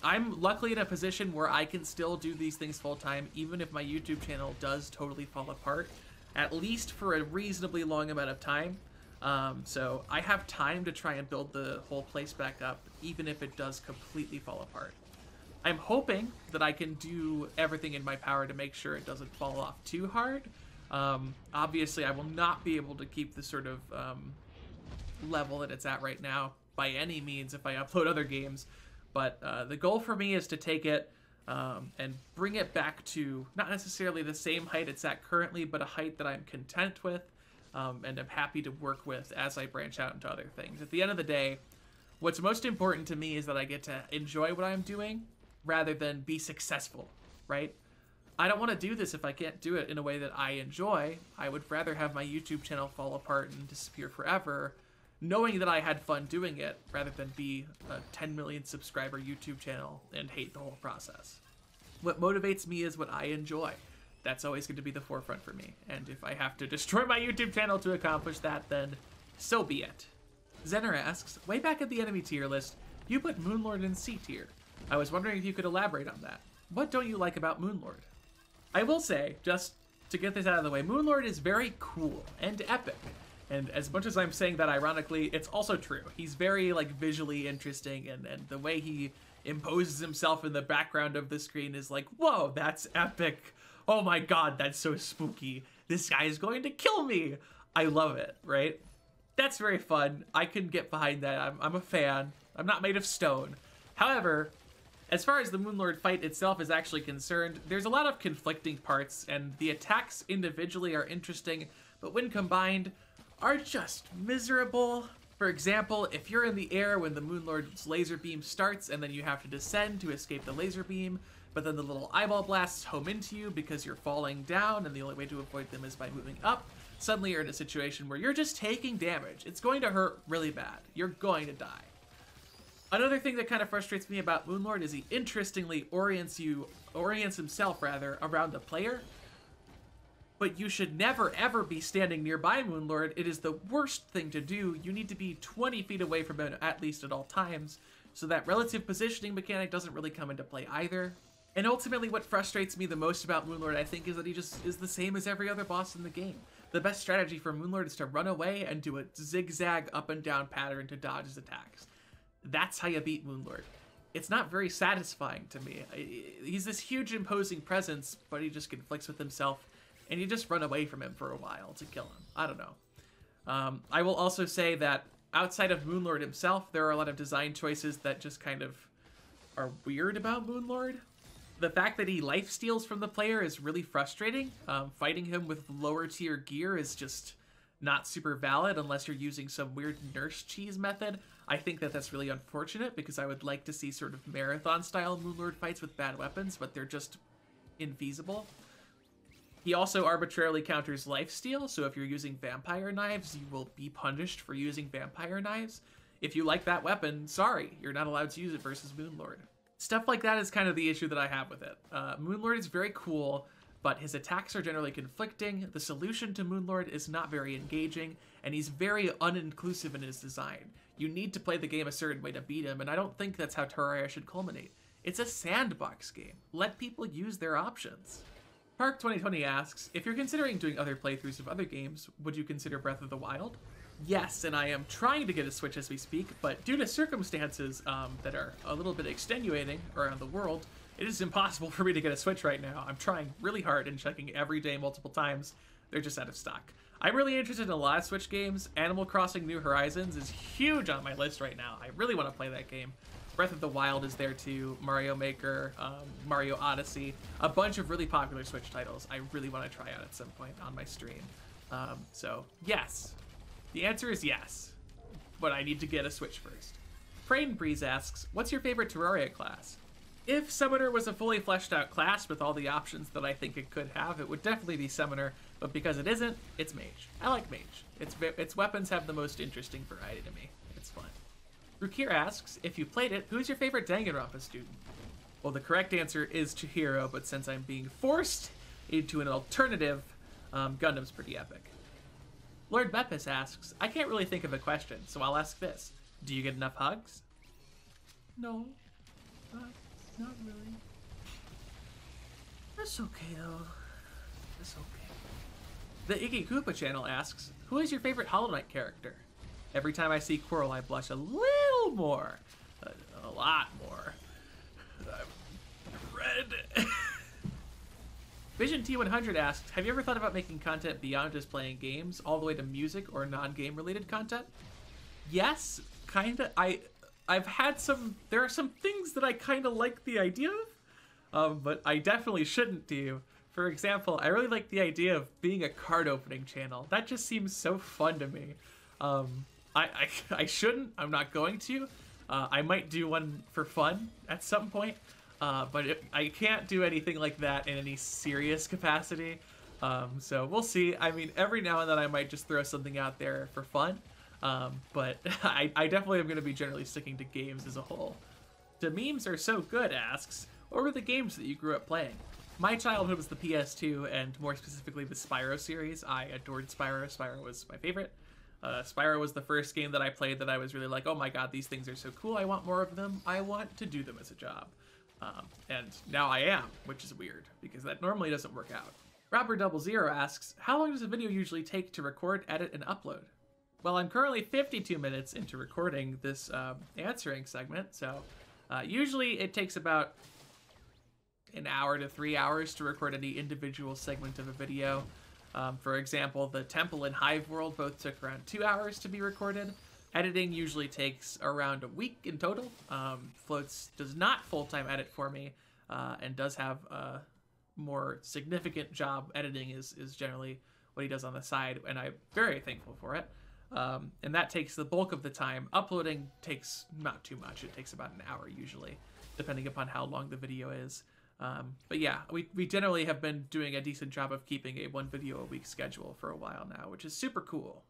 I'm luckily in a position where I can still do these things full-time, even if my YouTube channel does totally fall apart, at least for a reasonably long amount of time. So I have time to try and build the whole place back up, even if it does completely fall apart. I'm hoping that I can do everything in my power to make sure it doesn't fall off too hard. Obviously, I will not be able to keep the sort of level that it's at right now by any means if I upload other games. But the goal for me is to take it and bring it back to not necessarily the same height it's at currently, but a height that I'm content with and I'm happy to work with as I branch out into other things. At the end of the day, what's most important to me is that I get to enjoy what I'm doing rather than be successful, right? I don't want to do this if I can't do it in a way that I enjoy. I would rather have my YouTube channel fall apart and disappear forever, knowing that I had fun doing it, rather than be a 10 million subscriber YouTube channel and hate the whole process. What motivates me is what I enjoy. That's always going to be the forefront for me. And if I have to destroy my YouTube channel to accomplish that, then so be it. Zener asks, way back at the enemy tier list, you put Moonlord in C tier. I was wondering if you could elaborate on that. What don't you like about Moonlord? I will say, just to get this out of the way, Moonlord is very cool and epic. And as much as I'm saying that ironically, it's also true. He's very, like, visually interesting, and the way he imposes himself in the background of the screen is like, whoa, that's epic. Oh my god, that's so spooky. This guy is going to kill me. I love it, right? That's very fun. I can get behind that. I'm a fan. I'm not made of stone. However, as far as the Moonlord fight itself is actually concerned, there's a lot of conflicting parts, and the attacks individually are interesting, but when combined, are just miserable. For example, if you're in the air when the Moonlord's laser beam starts and then you have to descend to escape the laser beam, but then the little eyeball blasts home into you because you're falling down and the only way to avoid them is by moving up, suddenly you're in a situation where you're just taking damage. It's going to hurt really bad. You're going to die. Another thing that kind of frustrates me about Moonlord is he interestingly orients himself around the player. But you should never ever be standing nearby Moonlord. It is the worst thing to do. You need to be 20 feet away from him at least at all times so that relative positioning mechanic doesn't really come into play either. And ultimately what frustrates me the most about Moonlord, I think, is that he just is the same as every other boss in the game. The best strategy for Moonlord is to run away and do a zigzag up and down pattern to dodge his attacks. That's how you beat Moonlord. It's not very satisfying to me. He's this huge imposing presence, but he just conflicts with himself, and you just run away from him for a while to kill him. I don't know. I will also say that outside of Moonlord himself, there are a lot of design choices that just kind of are weird about Moonlord. The fact that he life steals from the player is really frustrating. Fighting him with lower tier gear is just not super valid unless you're using some weird nurse cheese method. I think that that's really unfortunate because I would like to see sort of marathon style Moonlord fights with bad weapons, but they're just infeasible. He also arbitrarily counters lifesteal, so if you're using vampire knives, you will be punished for using vampire knives. If you like that weapon, sorry, you're not allowed to use it versus Moonlord. Stuff like that is kind of the issue that I have with it. Moonlord is very cool, but his attacks are generally conflicting, the solution to Moonlord is not very engaging, and he's very uninclusive in his design. You need to play the game a certain way to beat him, and I don't think that's how Terraria should culminate. It's a sandbox game. Let people use their options. Park 2020 asks, if you're considering doing other playthroughs of other games, would you consider Breath of the Wild? Yes, and I am trying to get a Switch as we speak, but due to circumstances that are a little bit extenuating around the world, it is impossible for me to get a Switch right now. I'm trying really hard and checking every day multiple times. They're just out of stock. I'm really interested in a lot of Switch games. Animal Crossing New Horizons is huge on my list right now. I really want to play that game. Breath of the Wild is there too, Mario Maker, Mario Odyssey, a bunch of really popular Switch titles I really want to try out at some point on my stream. So yes, the answer is yes, but I need to get a Switch first. Frame Breeze asks, what's your favorite Terraria class? If Summoner was a fully fleshed out class with all the options that I think it could have, it would definitely be Summoner, but because it isn't, it's Mage. I like Mage. Its weapons have the most interesting variety to me. It's fun. Rukir asks, if you played it, who's your favorite Danganronpa student? Well, the correct answer is Chihiro, but since I'm being forced into an alternative, Gundam's pretty epic. Lord Bepis asks, I can't really think of a question, so I'll ask this. Do you get enough hugs? No. Not really. That's okay, though. That's okay. The Iggy Koopa channel asks, who is your favorite Hollow Knight character? Every time I see Quirrell, I blush a little more. A lot more. I'm red. Vision T100 asks, have you ever thought about making content beyond just playing games, all the way to music or non-game related content? Yes, kinda. I've had some, there are some things that I kind of like the idea of, but I definitely shouldn't do. For example, I really like the idea of being a card opening channel. That just seems so fun to me. I shouldn't, I'm not going to. I might do one for fun at some point, but I can't do anything like that in any serious capacity. So we'll see. I mean, every now and then I might just throw something out there for fun. But I definitely am going to be generally sticking to games as a whole. The Memes Are So Good asks, what were the games that you grew up playing? My childhood was the PS2, and more specifically the Spyro series. I adored Spyro. Spyro was my favorite. Spyro was the first game that I played that I was really like, oh my god, these things are so cool, I want more of them. I want to do them as a job. And now I am, which is weird, because that normally doesn't work out. Robert00 asks, how long does a video usually take to record, edit, and upload? Well, I'm currently 52 minutes into recording this answering segment, so usually it takes about an hour to 3 hours to record any individual segment of a video. For example, the Temple and Hive World both took around 2 hours to be recorded. Editing usually takes around a week in total. Floats does not full-time edit for me, and does have a more significant job. Editing is generally what he does on the side, and I'm very thankful for it. And that takes the bulk of the time. Uploading takes not too much. It takes about an hour usually, depending upon how long the video is. But yeah, we generally have been doing a decent job of keeping a 1 video a week schedule for a while now, which is super cool.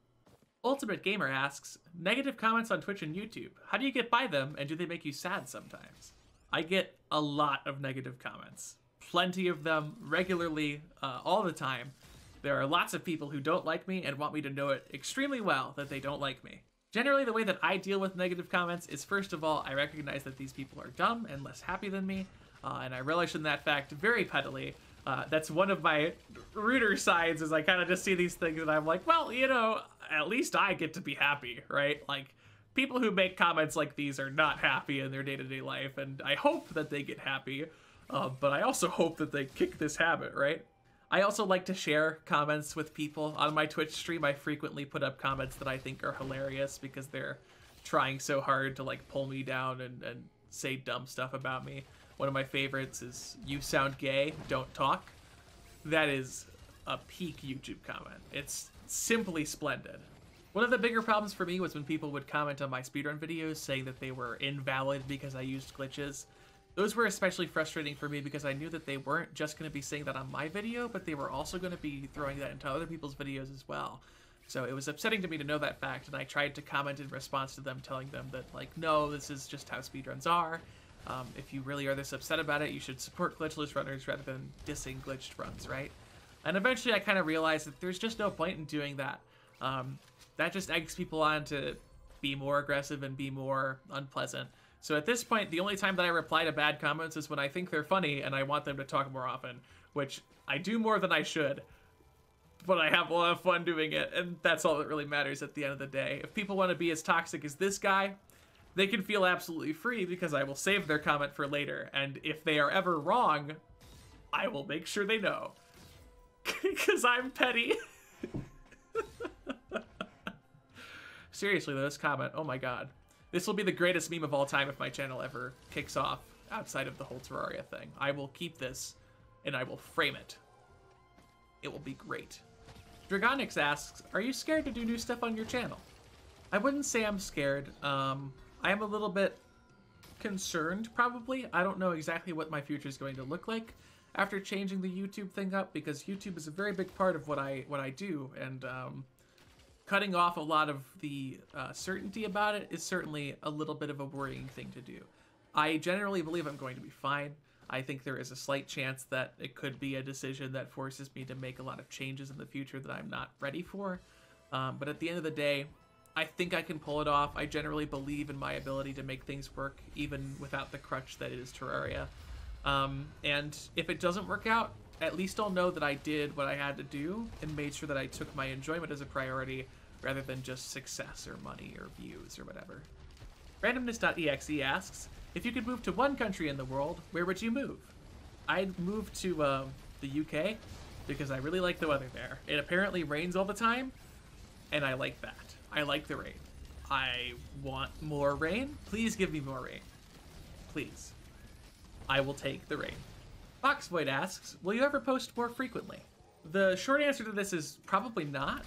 Ultimate Gamer asks, negative comments on Twitch and YouTube. How do you get by them, and do they make you sad sometimes? I get a lot of negative comments. Plenty of them, regularly, all the time. There are lots of people who don't like me and want me to know it extremely well that they don't like me. Generally, the way that I deal with negative comments is, first of all, I recognize that these people are dumb and less happy than me, and I relish in that fact very pettily. That's one of my ruder sides, is I kind of just see these things and I'm like, well, you know, at least I get to be happy, right? Like, people who make comments like these are not happy in their day-to-day life, and I hope that they get happy, but I also hope that they kick this habit, right? I also like to share comments with people. On my Twitch stream, I frequently put up comments that I think are hilarious because they're trying so hard to like pull me down and say dumb stuff about me. One of my favorites is, "You sound gay, don't talk." That is a peak YouTube comment. It's simply splendid. One of the bigger problems for me was when people would comment on my speedrun videos saying that they were invalid because I used glitches. Those were especially frustrating for me because I knew that they weren't just going to be saying that on my video, but they were also going to be throwing that into other people's videos as well. So it was upsetting to me to know that fact, and I tried to comment in response to them, telling them that, like, no, this is just how speedruns are. If you really are this upset about it, you should support glitchless runners rather than dissing glitched runs, right? And eventually I kind of realized that there's just no point in doing that. That just eggs people on to be more aggressive and be more unpleasant. So at this point, the only time that I reply to bad comments is when I think they're funny and I want them to talk more often, which I do more than I should, but I have a lot of fun doing it, and that's all that really matters at the end of the day. If people want to be as toxic as this guy, they can feel absolutely free because I will save their comment for later, and if they are ever wrong, I will make sure they know. Because I'm petty. Seriously though, this comment, oh my god. This will be the greatest meme of all time if my channel ever kicks off outside of the whole Terraria thing. I will keep this, and I will frame it. It will be great. Dragonix asks, are you scared to do new stuff on your channel? I wouldn't say I'm scared. I am a little bit concerned, probably. I don't know exactly what my future is going to look like after changing the YouTube thing up, because YouTube is a very big part of what I do, and cutting off a lot of the certainty about it is certainly a little bit of a worrying thing to do. I generally believe I'm going to be fine. I think there is a slight chance that it could be a decision that forces me to make a lot of changes in the future that I'm not ready for. But at the end of the day, I think I can pull it off. I generally believe in my ability to make things work, even without the crutch that is Terraria. And if it doesn't work out, at least I'll know that I did what I had to do and made sure that I took my enjoyment as a priority rather than just success or money or views or whatever. Randomness.exe asks, if you could move to one country in the world, where would you move? I'd move to the UK because I really like the weather there. It apparently rains all the time, and I like that. I like the rain. I want more rain. Please give me more rain. Please. I will take the rain. Foxvoid asks, will you ever post more frequently? The short answer to this is probably not.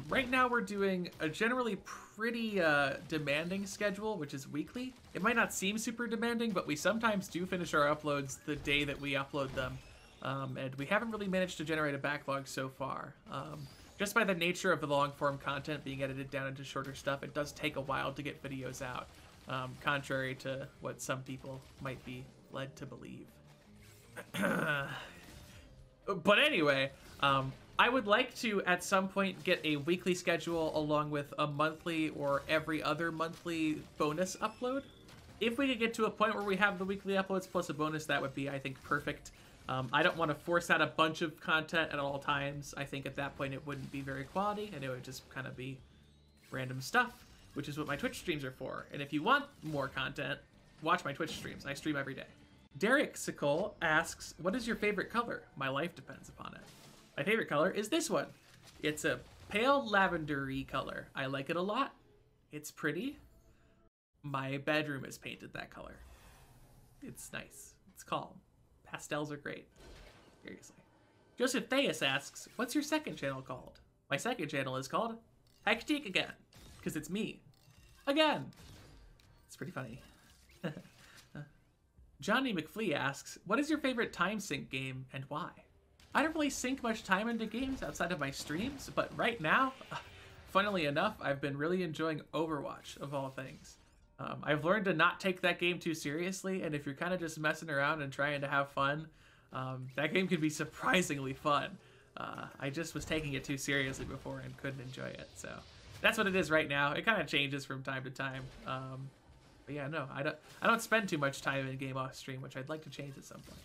Right now we're doing a generally pretty demanding schedule, which is weekly. It might not seem super demanding, but we sometimes do finish our uploads the day that we upload them. And we haven't really managed to generate a backlog so far. Just by the nature of the long-form content being edited down into shorter stuff, it does take a while to get videos out, contrary to what some people might be led to believe. But anyway, I would like to, at some point, get a weekly schedule along with a monthly or every other monthly bonus upload. If we could get to a point where we have the weekly uploads plus a bonus, that would be, I think, perfect. I don't want to force out a bunch of content at all times. I think at that point it wouldn't be very quality, and it would just kind of be random stuff, which is what my Twitch streams are for. And if you want more content, watch my Twitch streams. I stream every day. Derek Sikol asks, what is your favorite color? My life depends upon it. My favorite color is this one. It's a pale lavender-y color. I like it a lot. It's pretty. My bedroom is painted that color. It's nice. It's calm. Pastels are great. Seriously. Joseph Theis asks, what's your second channel called? My second channel is called Hectique again, because it's me. Again. It's pretty funny. Johnny McFlee asks, what is your favorite time sync game and why? I don't really sink much time into games outside of my streams, but right now, funnily enough, I've been really enjoying Overwatch, of all things. I've learned to not take that game too seriously, and if you're kind of just messing around and trying to have fun, that game can be surprisingly fun. I just was taking it too seriously before and couldn't enjoy it, so That's what it is right now. It kind of changes from time to time. But yeah, no, I don't spend too much time in game off stream, which I'd like to change at some point.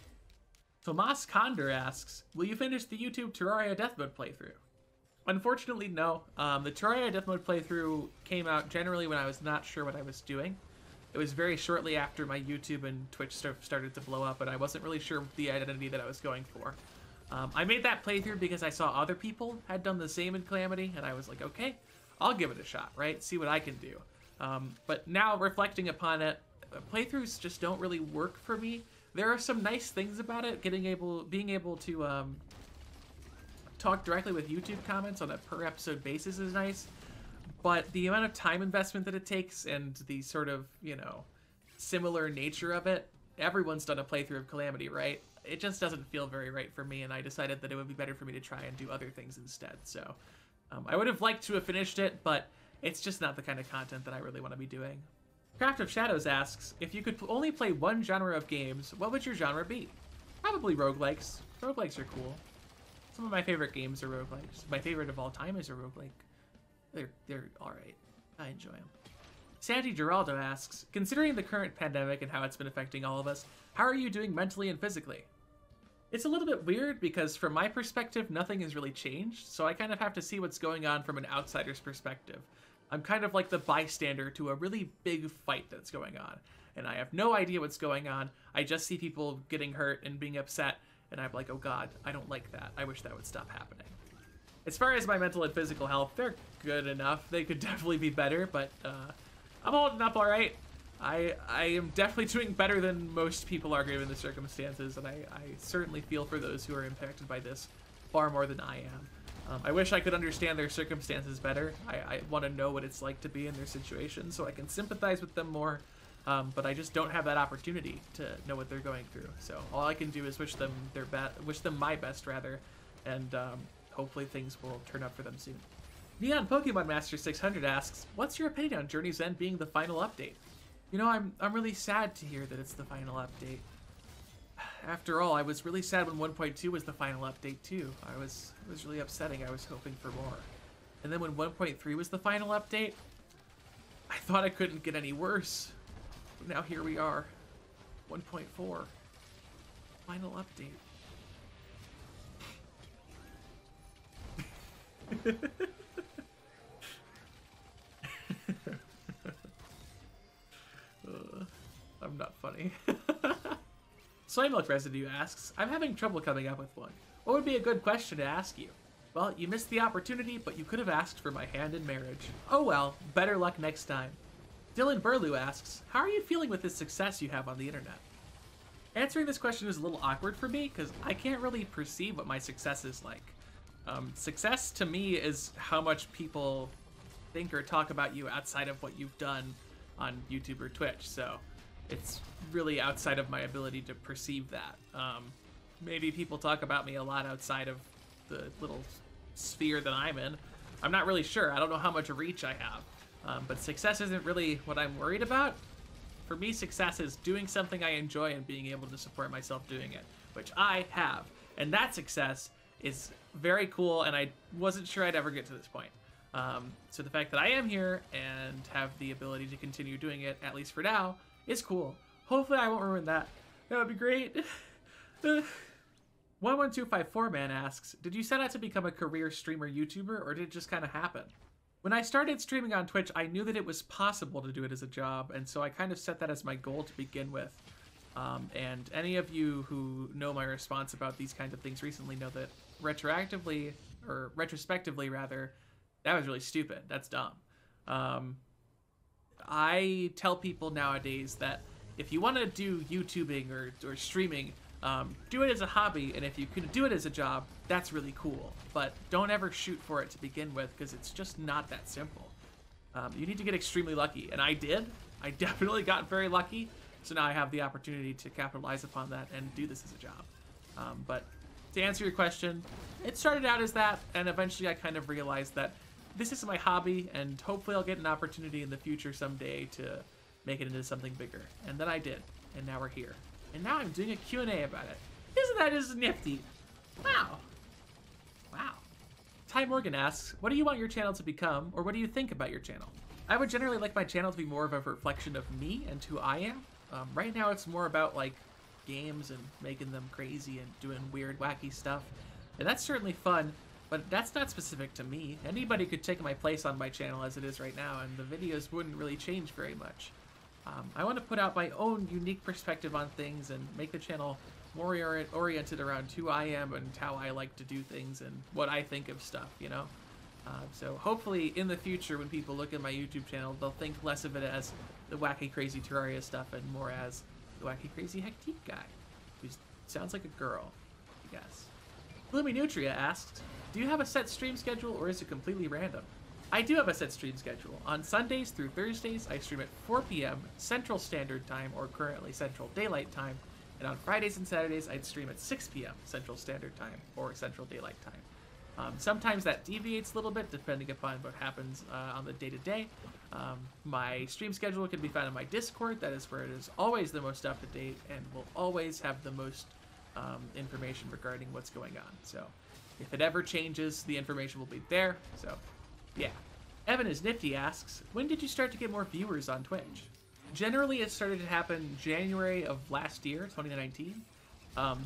Tomas Condor asks, will you finish the YouTube Terraria Death Mode playthrough? Unfortunately, no. The Terraria Death Mode playthrough came out generally when I was not sure what I was doing. It was very shortly after my YouTube and Twitch started to blow up, and I wasn't really sure the identity that I was going for. I made that playthrough because I saw other people had done the same in Calamity, and I was like, okay, I'll give it a shot, right? See what I can do. But now, reflecting upon it, playthroughs just don't really work for me. There are some nice things about it. Being able to talk directly with YouTube comments on a per episode basis is nice. But the amount of time investment that it takes and the sort of, you know, similar nature of it, everyone's done a playthrough of Calamity, right? It just doesn't feel very right for me, and I decided that it would be better for me to try and do other things instead. So I would have liked to have finished it, but it's just not the kind of content that I really want to be doing. Craft of Shadows asks, if you could only play one genre of games, what would your genre be? Probably roguelikes. Roguelikes are cool. Some of my favorite games are roguelikes. My favorite of all time is a roguelike. They're alright. I enjoy them. Santi Geraldo asks, considering the current pandemic and how it's been affecting all of us, how are you doing mentally and physically? It's a little bit weird because from my perspective, nothing has really changed, so I kind of have to see what's going on from an outsider's perspective. I'm kind of like the bystander to a really big fight that's going on, and I have no idea what's going on. I just see people getting hurt and being upset, and I'm like, oh god, I don't like that. I wish that would stop happening. As far as my mental and physical health, they're good enough. They could definitely be better, but I'm holding up all right. I am definitely doing better than most people are given the circumstances, and I certainly feel for those who are impacted by this far more than I am. I wish I could understand their circumstances better. I want to know what it's like to be in their situation so I can sympathize with them more, but I just don't have that opportunity to know what they're going through. So all I can do is wish them my best, rather, and hopefully things will turn up for them soon. NeonPokémon Master 600 asks, what's your opinion on Journey's End being the final update? You know, I'm really sad to hear that it's the final update. After all, I was really sad when 1.2 was the final update too. It was really upsetting. I was hoping for more. And then when 1.3 was the final update, I thought it couldn't get any worse. But now here we are. 1.4. Final update. I'm not funny. Soy Milk Residue asks, I'm having trouble coming up with one. What would be a good question to ask you? Well, you missed the opportunity, but you could have asked for my hand in marriage. Oh well, better luck next time. Dylan Burlew asks, how are you feeling with this success you have on the internet? Answering this question is a little awkward for me, because I can't really perceive what my success is like. Success to me is how much people think or talk about you outside of what you've done on YouTube or Twitch, so it's really outside of my ability to perceive that. Maybe people talk about me a lot outside of the little sphere that I'm in. I'm not really sure. I don't know how much reach I have. But success isn't really what I'm worried about. For me, success is doing something I enjoy and being able to support myself doing it, which I have. And that success is very cool, and I wasn't sure I'd ever get to this point. So the fact that I am here and have the ability to continue doing it, at least for now, is cool. Hopefully I won't ruin that. That would be great. 11254man asks, did you set out to become a career streamer YouTuber, or did it just kind of happen? When I started streaming on Twitch, I knew that it was possible to do it as a job, and so I kind of set that as my goal to begin with. And any of you who know my response about these kinds of things recently know that retrospectively, that was really stupid. That's dumb. I tell people nowadays that if you want to do YouTubing or streaming, do it as a hobby, and if you can do it as a job, that's really cool. But don't ever shoot for it to begin with, because it's just not that simple. You need to get extremely lucky, and I did. I definitely got very lucky, so now I have the opportunity to capitalize upon that and do this as a job. But to answer your question, it started out as that, and eventually I kind of realized that this is my hobby, and hopefully I'll get an opportunity in the future someday to make it into something bigger. And then I did, and now we're here. And now I'm doing a Q&A about it. Isn't that just nifty? Wow. Wow. Ty Morgan asks, what do you want your channel to become, or what do you think about your channel? I would generally like my channel to be more of a reflection of me and who I am. Right now it's more about like games and making them crazy and doing weird, wacky stuff. And that's certainly fun, but that's not specific to me. Anybody could take my place on my channel as it is right now, and the videos wouldn't really change very much. I want to put out my own unique perspective on things and make the channel more oriented around who I am and how I like to do things and what I think of stuff, you know? So hopefully in the future when people look at my YouTube channel, they'll think less of it as the wacky, crazy Terraria stuff and more as the wacky, crazy Hectique guy, who sounds like a girl, I guess. Gloomy Nutria asks, do you have a set stream schedule or is it completely random? I do have a set stream schedule. On Sundays through Thursdays, I stream at 4 p.m. Central Standard Time, or currently Central Daylight Time, and on Fridays and Saturdays, I'd stream at 6 p.m. Central Standard Time, or Central Daylight Time. Sometimes that deviates a little bit, depending upon what happens on the day-to-day. My stream schedule can be found in my Discord. That is where it is always the most up-to-date, and will always have the most information regarding what's going on. So if it ever changes, the information will be there. So yeah. Evan is Nifty asks, when did you start to get more viewers on Twitch? Generally, it started to happen January of last year, 2019.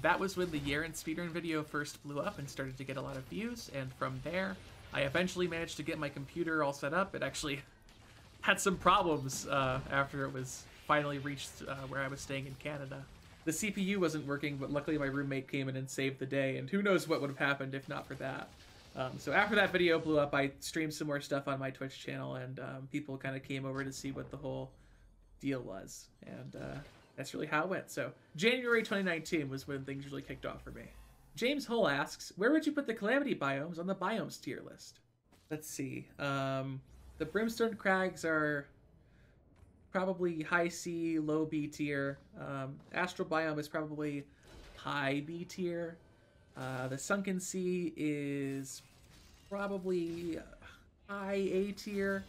That was when the Yaren speedrun video first blew up and started to get a lot of views, and from there, I eventually managed to get my computer all set up. It actually had some problems after it was finally reached where I was staying in Canada. The CPU wasn't working, but luckily my roommate came in and saved the day, and who knows what would have happened if not for that. So after that video blew up, I streamed some more stuff on my Twitch channel, and people kind of came over to see what the whole deal was, and that's really how it went. So January 2019 was when things really kicked off for me. James Hull asks, where would you put the calamity biomes on the biomes tier list? Let's see. The Brimstone Crags are probably high C, low B tier. Astral biome is probably high B tier. The Sunken Sea is probably high A tier.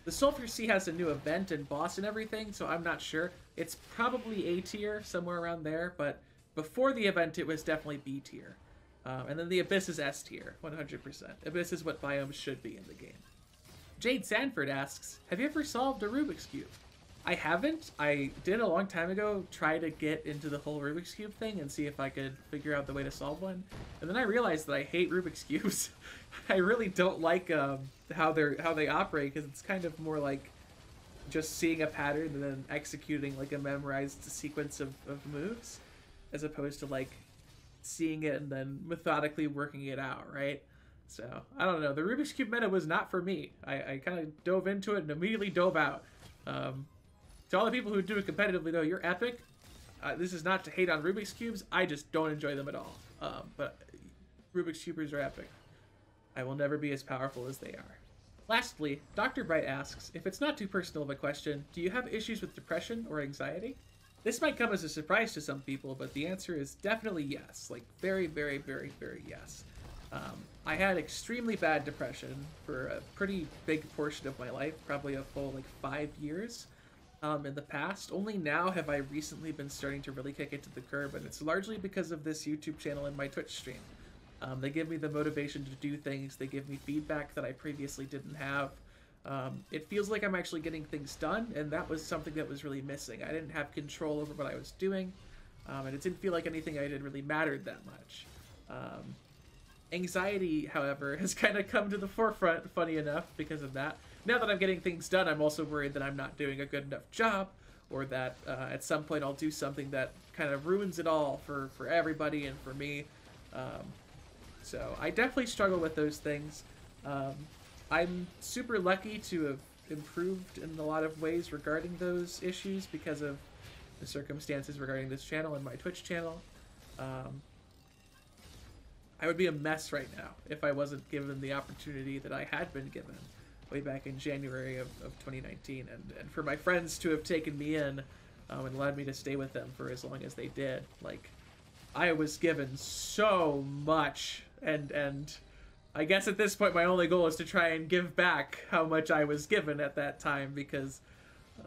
The Sulphur Sea has a new event and boss and everything, so I'm not sure. It's probably A tier, somewhere around there, but before the event it was definitely B tier. And then the Abyss is S tier, 100%. Abyss is what biomes should be in the game. Jade Sanford asks, have you ever solved a Rubik's Cube? I haven't. I did a long time ago try to get into the whole Rubik's Cube thing and see if I could figure out the way to solve one. And then I realized that I hate Rubik's Cubes. I really don't like how they operate, because it's kind of more like just seeing a pattern and then executing like a memorized sequence of moves, as opposed to like seeing it and then methodically working it out, right? So, I don't know. The Rubik's Cube meta was not for me. I kind of dove into it and immediately dove out. To all the people who do it competitively, though, you're epic. This is not to hate on Rubik's Cubes. I just don't enjoy them at all. But Rubik's Cubers are epic. I will never be as powerful as they are. Lastly, Dr. Bright asks, if it's not too personal of a question, do you have issues with depression or anxiety? This might come as a surprise to some people, but the answer is definitely yes. Like, very, very, very, very yes. I had extremely bad depression for a pretty big portion of my life, probably a full, 5 years. In the past. Only now have I recently been starting to really kick it to the curb, and it's largely because of this YouTube channel and my Twitch stream. They give me the motivation to do things, they give me feedback that I previously didn't have. It feels like I'm actually getting things done, and that was something that was really missing. I didn't have control over what I was doing, and it didn't feel like anything I did really mattered that much. Anxiety, however, has kind of come to the forefront, funny enough, because of that. Now that I'm getting things done, I'm also worried that I'm not doing a good enough job, or that at some point I'll do something that kind of ruins it all for everybody and for me. So I definitely struggle with those things. I'm super lucky to have improved in a lot of ways regarding those issues because of the circumstances regarding this channel and my Twitch channel. I would be a mess right now if I wasn't given the opportunity that I had been given way back in January of 2019, and for my friends to have taken me in and allowed me to stay with them for as long as they did. Like, I was given so much, and I guess at this point my only goal is to try and give back how much I was given at that time, because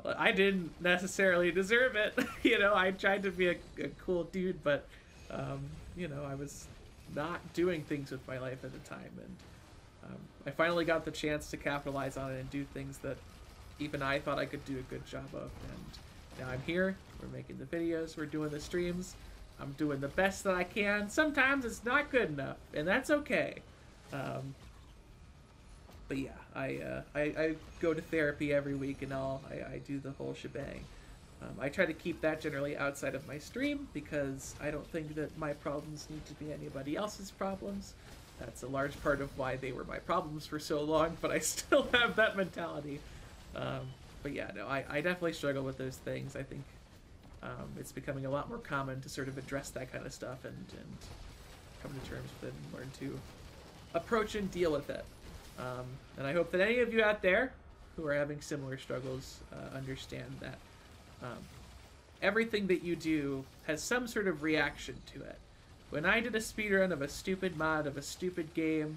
I didn't necessarily deserve it. You know, I tried to be a cool dude, but you know, I was not doing things with my life at the time, and I finally got the chance to capitalize on it and do things that even I thought I could do a good job of. And now I'm here, we're making the videos, we're doing the streams, I'm doing the best that I can. Sometimes it's not good enough, and that's okay. But yeah, I go to therapy every week and all. I do the whole shebang. I try to keep that generally outside of my stream because I don't think that my problems need to be anybody else's problems. That's a large part of why they were my problems for so long, but I still have that mentality. But yeah, no, I definitely struggle with those things. I think it's becoming a lot more common to sort of address that kind of stuff and come to terms with it and learn to approach and deal with it. And I hope that any of you out there who are having similar struggles understand that everything that you do has some sort of reaction to it. When I did a speedrun of a stupid mod of a stupid game,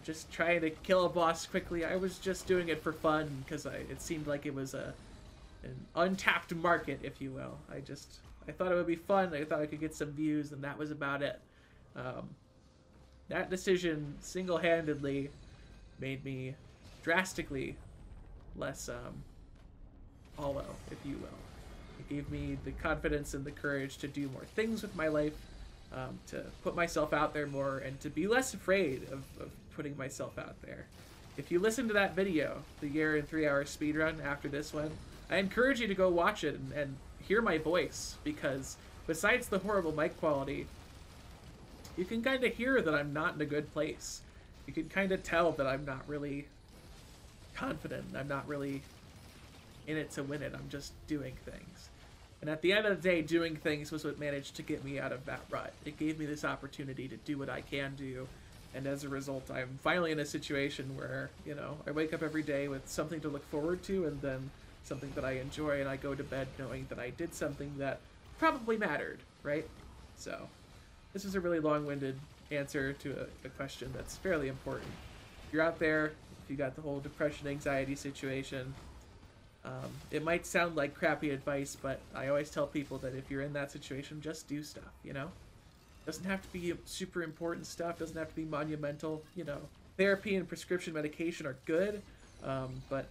just trying to kill a boss quickly, I was just doing it for fun because it seemed like it was an untapped market, if you will. I thought it would be fun, I thought I could get some views, and that was about it. That decision single-handedly made me drastically less hollow, if you will. It gave me the confidence and the courage to do more things with my life, to put myself out there more, and to be less afraid of putting myself out there. If you listen to that video, the year and 3 hour speedrun after this one, I encourage you to go watch it and hear my voice, because besides the horrible mic quality, you can kind of hear that I'm not in a good place. You can kind of tell that I'm not really confident. I'm not really in it to win it. I'm just doing things. And at the end of the day, doing things was what managed to get me out of that rut. It gave me this opportunity to do what I can do. And as a result, I'm finally in a situation where, you know, I wake up every day with something to look forward to and then something that I enjoy, and I go to bed knowing that I did something that probably mattered, right? So this is a really long-winded answer to a question that's fairly important. If you're out there, if you got the whole depression, anxiety situation, it might sound like crappy advice, but I always tell people that if you're in that situation, just do stuff, you know? Doesn't have to be super important stuff, doesn't have to be monumental, you know. Therapy and prescription medication are good, but,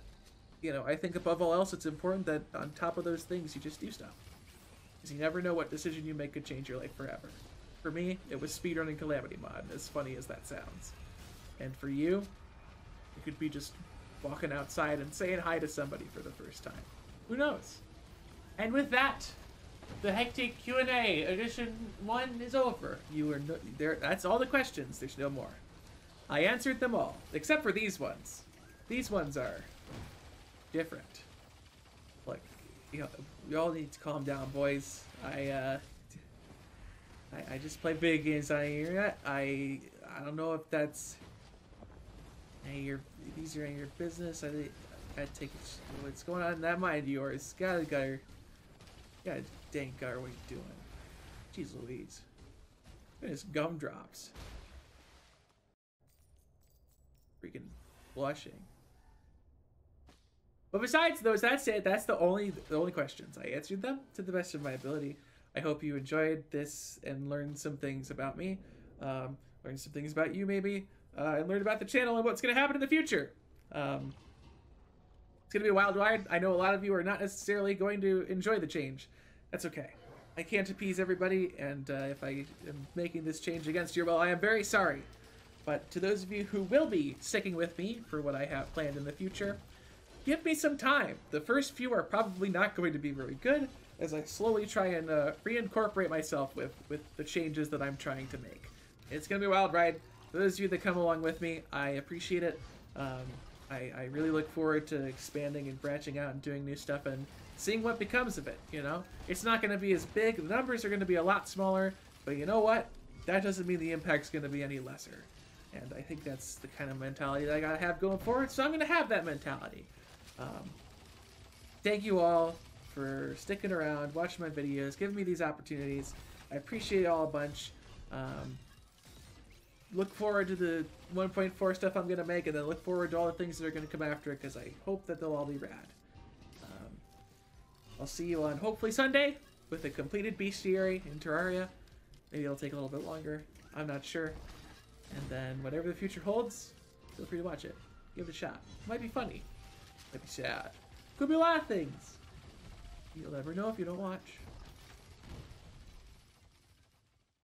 you know, I think above all else, it's important that on top of those things, you just do stuff. Because you never know what decision you make could change your life forever. For me, it was speedrunning Calamity Mod, as funny as that sounds. And for you, it could be just walking outside and saying hi to somebody for the first time. Who knows? And with that, the Hectique Q&A edition 1 is over. You are there. That's all the questions. There's no more. I answered them all, except for these ones. These ones are different. Like, you know, we all need to calm down, boys. I just play video games on the internet. I don't know if that's these are in your business. I gotta take what's going on in that mind of yours. Gotta dang gutter, what are you doing? Jeez Louise. His gumdrops. Freaking blushing. But besides those, that's it. That's the only questions. I answered them to the best of my ability. I hope you enjoyed this and learned some things about me. Learned some things about you, maybe. And learned about the channel and what's going to happen in the future. It's going to be a wild ride. I know a lot of you are not necessarily going to enjoy the change. That's okay. I can't appease everybody, and if I am making this change against your will, I am very sorry. But to those of you who will be sticking with me for what I have planned in the future, give me some time. The first few are probably not going to be very good, as I slowly try and reincorporate myself with the changes that I'm trying to make. It's going to be a wild ride. For those of you that come along with me, I appreciate it. I really look forward to expanding and branching out and doing new stuff and seeing what becomes of it, you know? It's not going to be as big. The numbers are going to be a lot smaller, but you know what? That doesn't mean the impact's going to be any lesser. And I think that's the kind of mentality that I got to have going forward, so I'm going to have that mentality. Thank you all for sticking around, watching my videos, giving me these opportunities. I appreciate it all a bunch. Look forward to the 1.4 stuff I'm going to make, and then look forward to all the things that are going to come after it, because I hope that they'll all be rad. I'll see you on hopefully Sunday with a completed bestiary in Terraria. Maybe it'll take a little bit longer. I'm not sure. And then whatever the future holds, feel free to watch it. Give it a shot. Might be funny. Might be sad. Could be a lot of things. You'll never know if you don't watch.